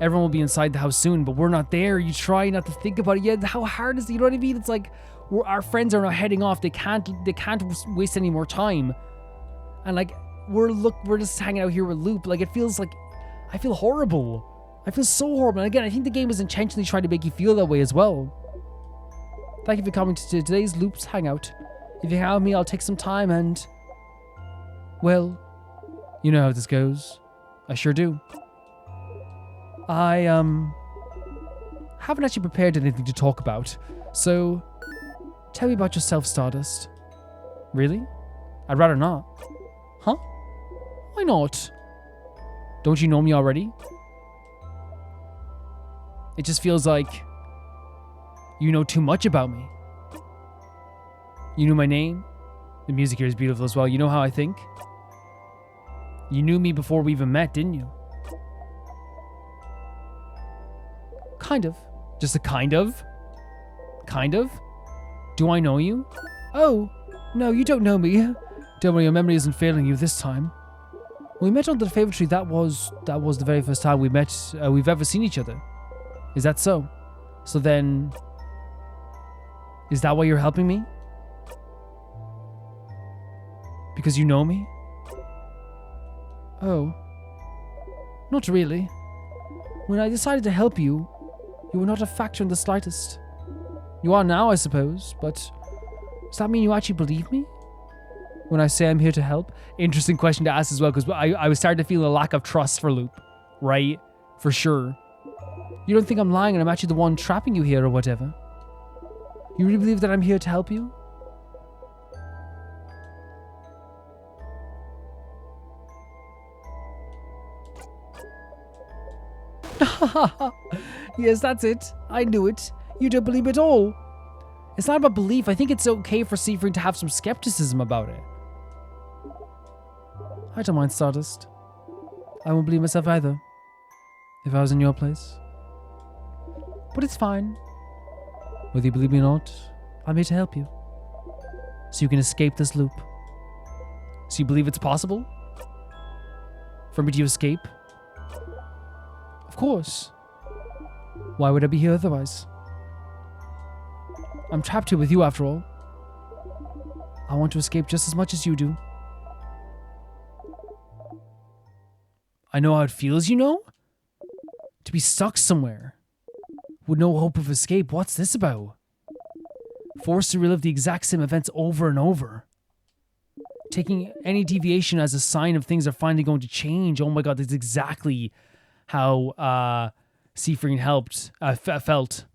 Everyone will be inside the house soon, but we're not there. You try not to think about it yet. How hard is it? You know what I mean? It's like our friends are now heading off. They can't waste any more time. And like we're just hanging out here with Loop. Like it feels like I feel horrible. I feel so horrible. And again, I think the game is intentionally trying to make you feel that way as well. Thank you for coming to today's Loop's Hangout. If you hang out with me, I'll take some time and... Well, you know how this goes. I sure do. I, haven't actually prepared anything to talk about. So, tell me about yourself, Stardust. Really? I'd rather not. Huh? Why not? Don't you know me already? It just feels like you know too much about me. You knew my name. The music here is beautiful as well. You know how I think? You knew me before we even met, didn't you? Kind of. Just a kind of? Kind of? Do I know you? Oh, no, you don't know me. Don't worry, your memory isn't failing you this time. When we met under the favorite tree, that was the very first time we've ever seen each other. Is that so? So then, is that why you're helping me? Because you know me? Oh. Not really. When I decided to help you, you were not a factor in the slightest. You are now, I suppose, but does that mean you actually believe me? When I say I'm here to help? Interesting question to ask as well, because I was starting to feel a lack of trust for Loop. Right? For sure. You don't think I'm lying and I'm actually the one trapping you here or whatever? You really believe that I'm here to help you? Yes, that's it. I knew it. You don't believe at all. It's not about belief. I think it's okay for Seafree to have some skepticism about it. I don't mind, Stardust. I won't believe myself either, if I was in your place. But it's fine. Whether you believe me or not, I'm here to help you. So you can escape this loop. So you believe it's possible? For me to escape? Of course. Why would I be here otherwise? I'm trapped here with you after all. I want to escape just as much as you do. I know how it feels, you know? To be stuck somewhere. With no hope of escape. What's this about? Forced to relive the exact same events over and over. taking any deviation as a sign of things are finally going to change. Oh my god, that's exactly how Seafreen felt.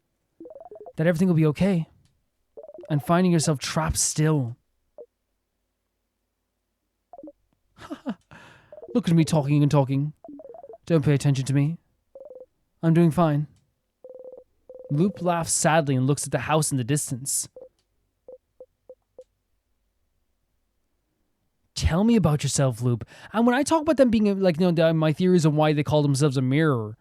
That everything will be okay. And finding yourself trapped still. Look at me talking and talking. Don't pay attention to me. I'm doing fine. Loop laughs sadly and looks at the house in the distance. Tell me about yourself, Loop. And when I talk about them being like, my theories on why they call themselves a mirror,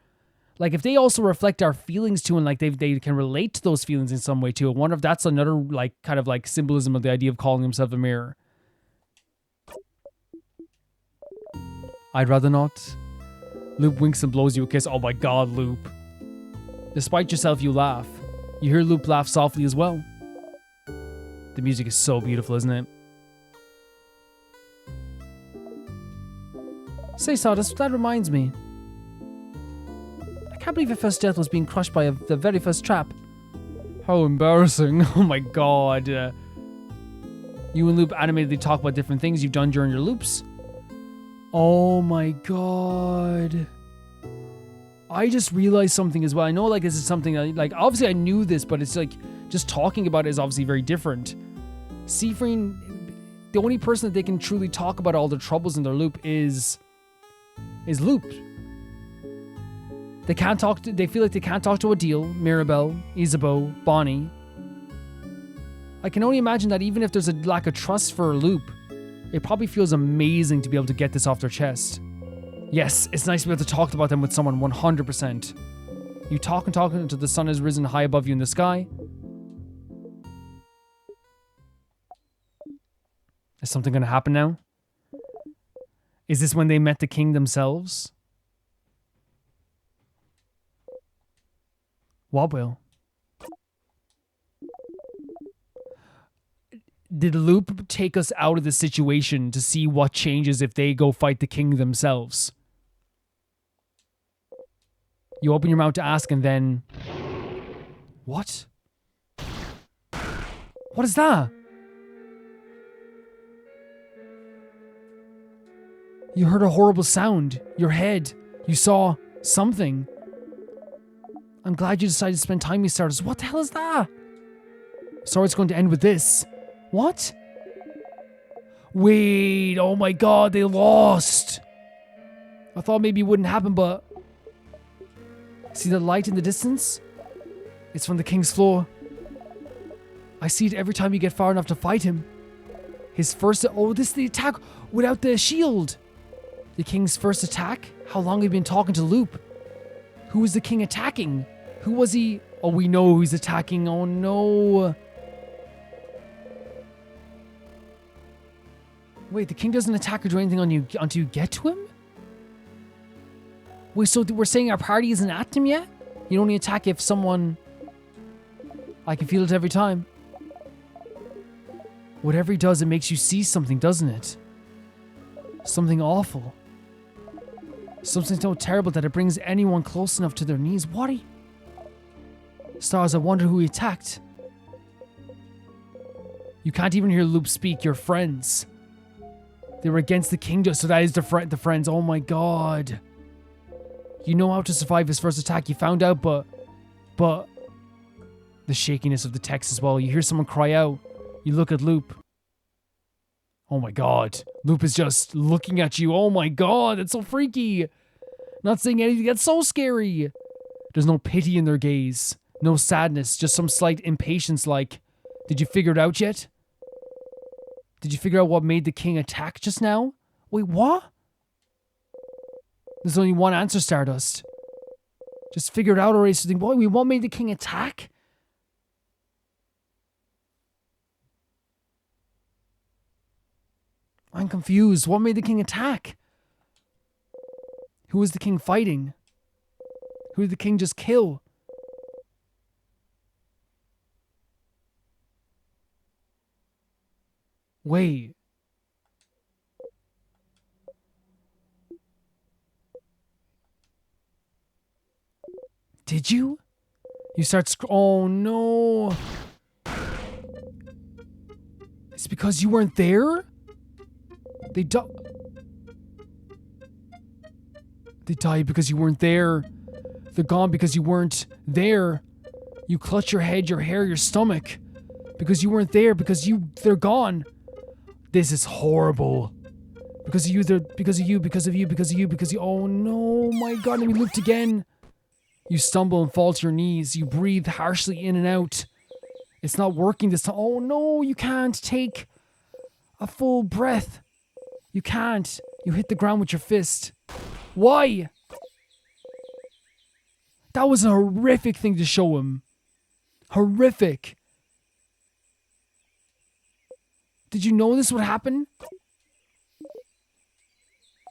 like if they also reflect our feelings too, and like they can relate to those feelings in some way too. I wonder if that's another like kind of like symbolism of the idea of calling himself a mirror. I'd rather not. Loop winks and blows you a kiss. Oh my god, Loop. Despite yourself, you laugh. You hear Loop laugh softly as well. The music is so beautiful, isn't it? Say, Sawdust, that reminds me. I can't believe your first death was being crushed by the very first trap. How embarrassing. Oh my god. You and Loop animatedly talk about different things you've done during your loops. Oh my god. I just realized something as well. I know like this is something that, like obviously I knew this, but it's like just talking about it is obviously very different. Seafreen, the only person that they can truly talk about all their troubles in their loop is Loop. They can't talk to, they feel like they can't talk to Adil, Mirabelle, Isabeau, Bonnie. I can only imagine that even if there's a lack of trust for Loop, it probably feels amazing to be able to get this off their chest. Yes, it's nice to be able to talk about them with someone 100%. You talk and talk until the sun has risen high above you in the sky. Is something going to happen now? Is this when they met the king themselves? What will? Did Loop take us out of the situation to see what changes if they go fight the king themselves? You open your mouth to ask and then... What? What is that? You heard a horrible sound. Your head. You saw something. I'm glad you decided to spend time with Stardust. What the hell is that? Sorry it's going to end with this. What? Wait, oh my god, they lost. I thought maybe it wouldn't happen, but... See the light in the distance? It's from the king's floor. I see it every time you get far enough to fight him. His first... Oh, this is the attack without the shield. The king's first attack? How long have you been talking to Loop? Who was the king attacking? Who was he? Oh, we know who he's attacking. Oh, no. Wait, the king doesn't attack or do anything on you until you get to him? Wait, so we're saying our party isn't at him yet? You only attack if someone... I can feel it every time. Whatever he does, it makes you see something, doesn't it? Something awful. Something so terrible that it brings anyone close enough to their knees. What are you... Stars, I wonder who he attacked. You can't even hear Loop speak. Your friends. They were against the kingdom, so that is the friends. Oh my god. You know how to survive his first attack. You found out, but... The shakiness of the text as well. You hear someone cry out. You look at Loop. Oh my god. Loop is just looking at you. Oh my god, that's so freaky. Not saying anything. That's so scary. There's no pity in their gaze. No sadness. Just some slight impatience like, did you figure it out yet? Did you figure out what made the king attack just now? Wait, what? There's only one answer, Stardust. Just figure it out already. So what made the king attack? I'm confused. What made the king attack? Who was the king fighting? Who did the king just kill? Wait. Did you? You start oh no. It's because you weren't there? They died because you weren't there. They're gone because you weren't there. You clutch your head, your hair, your stomach. Because you weren't there, they're gone. This is horrible. Because of you. Oh no, my God, and we looped again. You stumble and fall to your knees. You breathe harshly in and out. It's not working this time. Oh no, you can't take a full breath. You can't. You hit the ground with your fist. Why? That was a horrific thing to show him. Horrific. Did you know this would happen?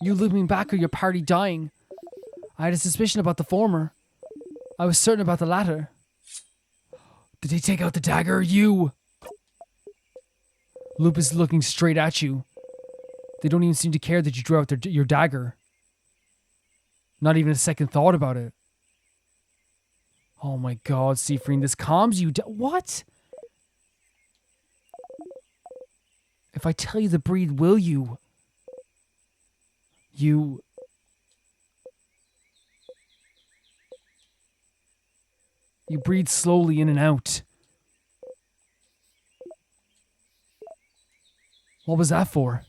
You looping back or your party dying. I had a suspicion about the former. I was certain about the latter. Did they take out the dagger? You! Loop is looking straight at you. They don't even seem to care that you drew out your dagger. Not even a second thought about it. Oh my God, Seafreen, this calms you down. What? If I tell you the breed, will you? You breathe slowly in and out. What was that for?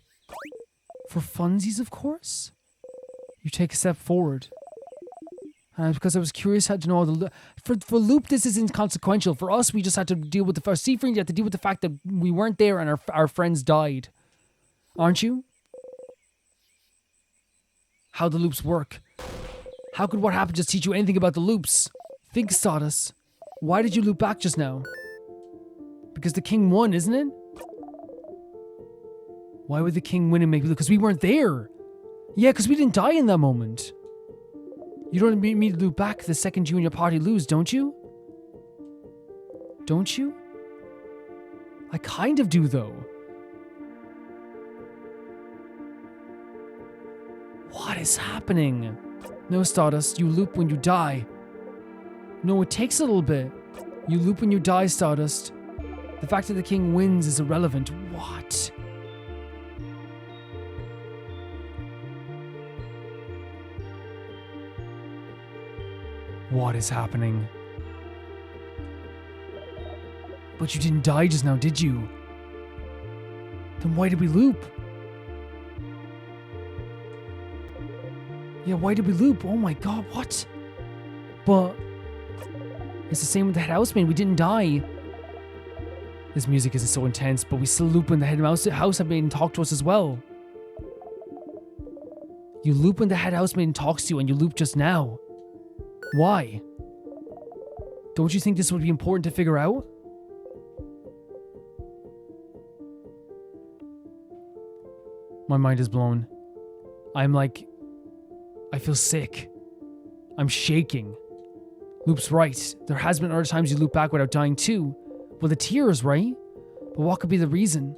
For funsies, of course? You take a step forward. Because I was curious how to know how for Loop, this is inconsequential. For us, we just had to deal with for Seafreen, you had to deal with the fact that we weren't there and our friends died. Aren't you? How the loops work. How could what happened just teach you anything about the loops? Think, Stardust. Why did you loop back just now? Because the king won, isn't it? Why would the king win and make me look? Because we weren't there. Yeah, because we didn't die in that moment. You don't need me to loop back the second you and your party lose, don't you? Don't you? I kind of do, though. What is happening? No, Stardust, you loop when you die. No, it takes a little bit. You loop when you die, Stardust. The fact that the king wins is irrelevant. What? What is happening? But you didn't die just now, did you? Then why did we loop? Yeah, why did we loop? Oh my God, what? But it's the same with the head housemaid. We didn't die. This music isn't so intense, but we still loop when the head housemaid talk to us as well. You loop when the head housemaid talks to you, and you loop just now. Why? Don't you think this would be important to figure out? My mind is blown. I feel sick. I'm shaking. Loop's right. There has been other times you loop back without dying too. Well, the tears, right? But what could be the reason?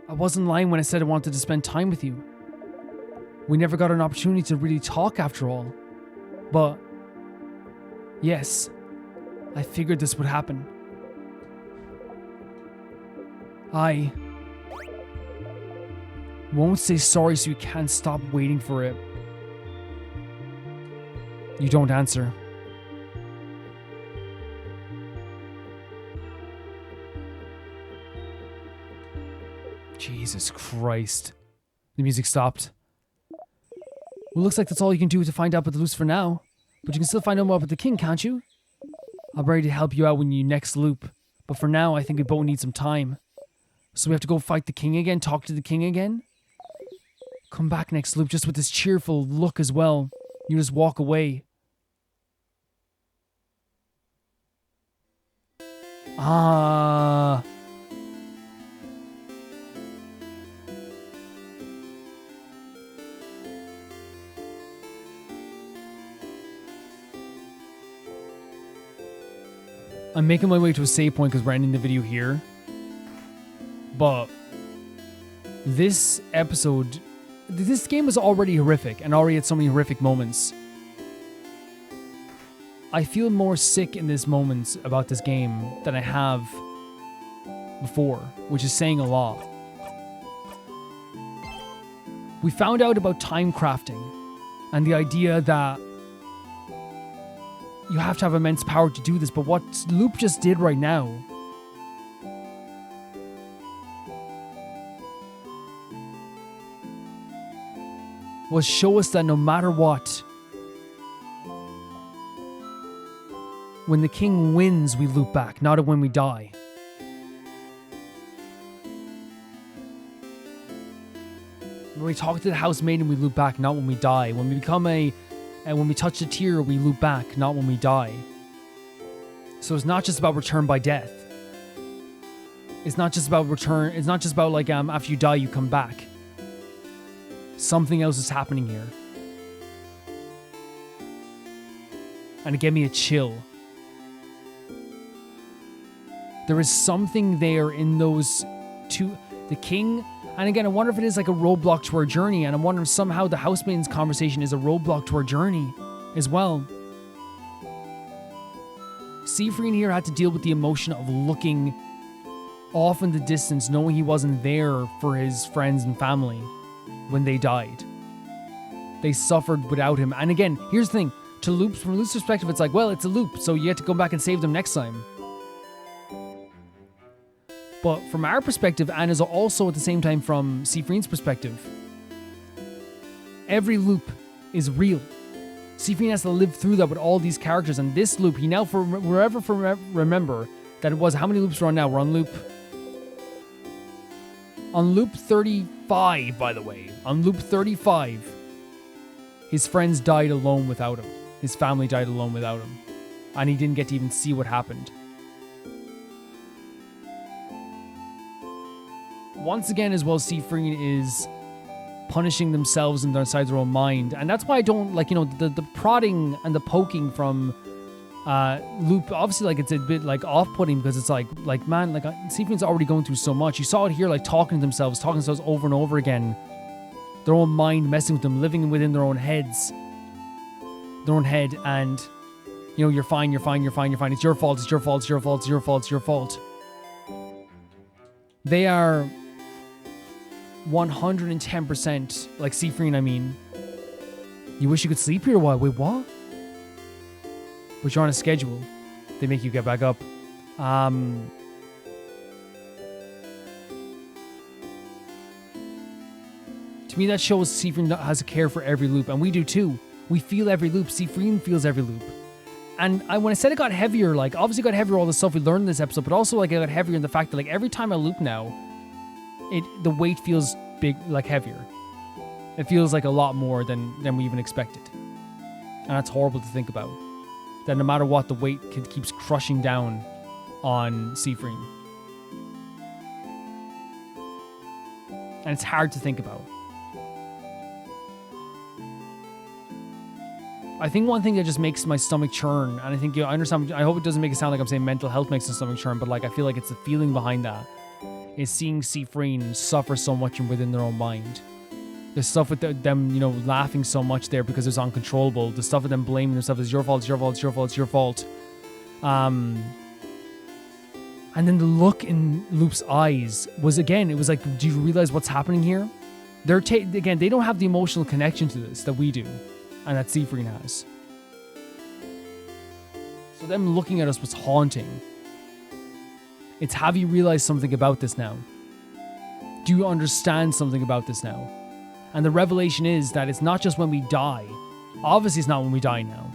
I wasn't lying when I said I wanted to spend time with you. We never got an opportunity to really talk after all. But, yes, I figured this would happen. I won't say sorry so you can't stop waiting for it. You don't answer. Jesus Christ. The music stopped. Well, looks like that's all you can do to find out about the loose for now. But you can still find out more about the king, can't you? I'll be ready to help you out when you next loop. But for now, I think we both need some time. So we have to go fight the king again, talk to the king again? Come back next loop just with this cheerful look as well. You just walk away. Ah. I'm making my way to a save point because we're ending the video here. But this episode, this game was already horrific and already had so many horrific moments. I feel more sick in this moment about this game than I have before, which is saying a lot. We found out about time crafting and the idea that you have to have immense power to do this, but what Loop just did right now was show us that no matter what, when the king wins, we loop back, not when we die. When we talk to the house maiden, we loop back, not when we die. When we become when we touch the tear, we loop back, not when we die. So it's not just about return by death. It's not just about return. It's not just about like after you die, you come back. Something else is happening here. And it gave me a chill. There is something there in those two, the king. And again, I wonder if it is like a roadblock to our journey. And I'm wondering if somehow the housemaiden's conversation is a roadblock to our journey as well. Siegfried here had to deal with the emotion of looking off in the distance, knowing he wasn't there for his friends and family when they died. They suffered without him. And again, here's the thing. From Loop's perspective, it's like, well, it's a loop, so you have to go back and save them next time. But from our perspective, and is also at the same time from Siegfried's perspective, every loop is real. Siegfried has to live through that with all these characters, and this loop, he now remember that it was, how many loops we're on now? We're on loop 35, by the way. On loop 35, his friends died alone without him. His family died alone without him. And he didn't get to even see what happened. Once again, as well, Siegfried is punishing themselves inside their own mind. And that's why I don't, like, the prodding and the poking from Loop, obviously, like, it's a bit, like, off-putting, because it's like, man, like, Siegfried's already going through so much. You saw it here, like, talking to themselves over and over again. Their own mind messing with them, living within their own heads. Their own head, and, you're fine. It's your fault. They are 110%, like Siegfried, I mean. You wish you could sleep here a while. Wait, what? But you're on a schedule. They make you get back up. To me, that shows Siegfried has a care for every loop, and we do too. We feel every loop. Siegfried feels every loop. And when I said it got heavier, like, obviously it got heavier all the stuff we learned in this episode, but also, like, it got heavier in the fact that, like, every time I loop now, the weight feels big, like, heavier. It feels like a lot more than we even expected. And that's horrible to think about. That no matter what, the weight keeps crushing down on Siegfried. And it's hard to think about. I think one thing that just makes my stomach churn, and I think, I understand, I hope it doesn't make it sound like I'm saying mental health makes the stomach churn, but, like, I feel like it's the feeling behind that, is seeing Siegfried suffer so much within their own mind. The stuff with them, laughing so much there because it's uncontrollable. The stuff with them blaming themselves, it's your fault. And then the look in Loop's eyes was, again, it was like, do you realize what's happening here? Again, they don't have the emotional connection to this that we do. And that Siegfried has. So them looking at us was haunting. It's, have you realized something about this now? Do you understand something about this now? And the revelation is that it's not just when we die. Obviously it's not when we die now.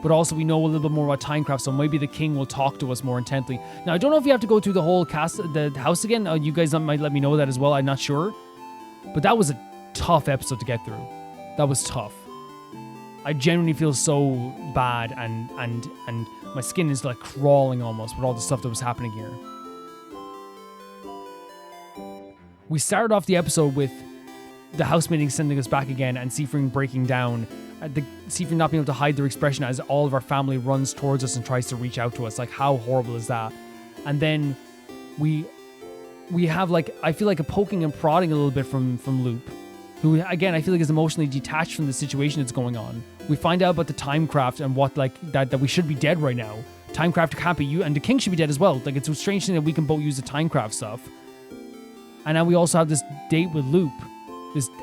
But also we know a little bit more about timecraft, so maybe the king will talk to us more intently. Now, I don't know if you have to go through the whole the house again. You guys might let me know that as well. I'm not sure. But that was a tough episode to get through. That was tough. I genuinely feel so bad, and my skin is, like, crawling almost with all the stuff that was happening here. We started off the episode with the housemaiding sending us back again, and Siegfried breaking down, Siegfried not being able to hide their expression as all of our family runs towards us and tries to reach out to us. Like, how horrible is that? And then we have, like, I feel like a poking and prodding a little bit from Loop, who, again, I feel like is emotionally detached from the situation that's going on. We find out about the timecraft and what, like, that we should be dead right now. timecraft can't be you, and the king should be dead as well. Like, it's a strange thing that we can both use the timecraft stuff. And now we also have this date with Loop,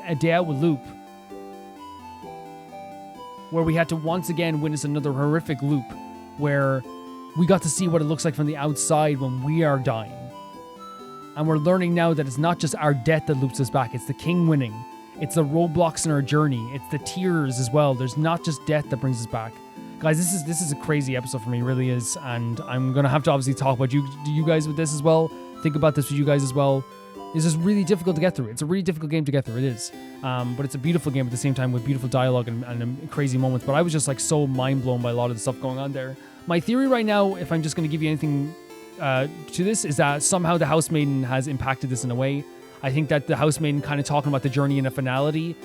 a day out with Loop, where we had to once again witness another horrific loop, where we got to see what it looks like from the outside when we are dying. And we're learning now that it's not just our death that loops us back, it's the king winning. It's the roadblocks in our journey. It's the tears as well. There's not just death that brings us back. Guys, this is a crazy episode for me, it really is. And I'm going to have to obviously talk about you guys with this as well. Think about this with you guys as well. This is really difficult to get through. It's a really difficult game to get through. It is. But it's a beautiful game at the same time with beautiful dialogue and crazy moments. But I was just like so mind blown by a lot of the stuff going on there. My theory right now, if I'm just going to give you anything to this, is that somehow the Housemaiden has impacted this in a way. I think that the Housemaiden kind of talking about the journey in a finality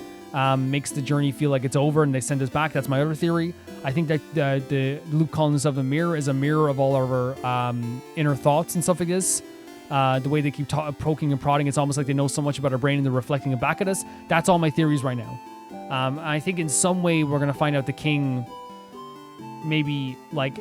makes the journey feel like it's over and they send us back. That's my other theory. I think that the Luke calling himself a mirror is a mirror of all of our inner thoughts and stuff like this. The way they keep poking and prodding, it's almost like they know so much about our brain and they're reflecting it back at us. That's all my theories right now. I think in some way we're going to find out the king maybe, like,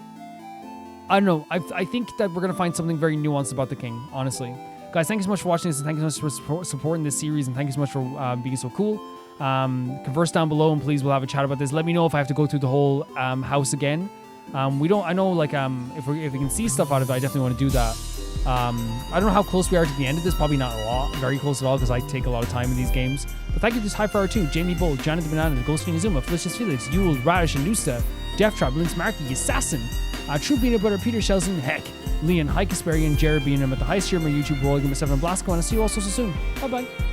I don't know. I think that we're going to find something very nuanced about the king, honestly. Guys, thank you so much for watching this, and thank you so much for supporting this series, and thank you so much for being so cool. Converse down below, and please, we'll have a chat about this. Let me know if I have to go through the whole house again. I know, like, if we can see stuff out of it, I definitely want to do that. I don't know how close we are to the end of this. Probably not a lot, very close at all, because I take a lot of time in these games. But thank you to High Fire 2, Jamie Bull, Janet the Banana, the Ghost King Azuma, Felicious Felix, Yule, Radish, and Nusta, Death Trap, Lince Markey, Assassin, True Peanut Butter, Peter Shelson, Heck, Leon, Hike Asperian, Jared being him at the highest tier of my YouTube world. Give me 7 Blasco, and I'll see you all so soon. Bye bye.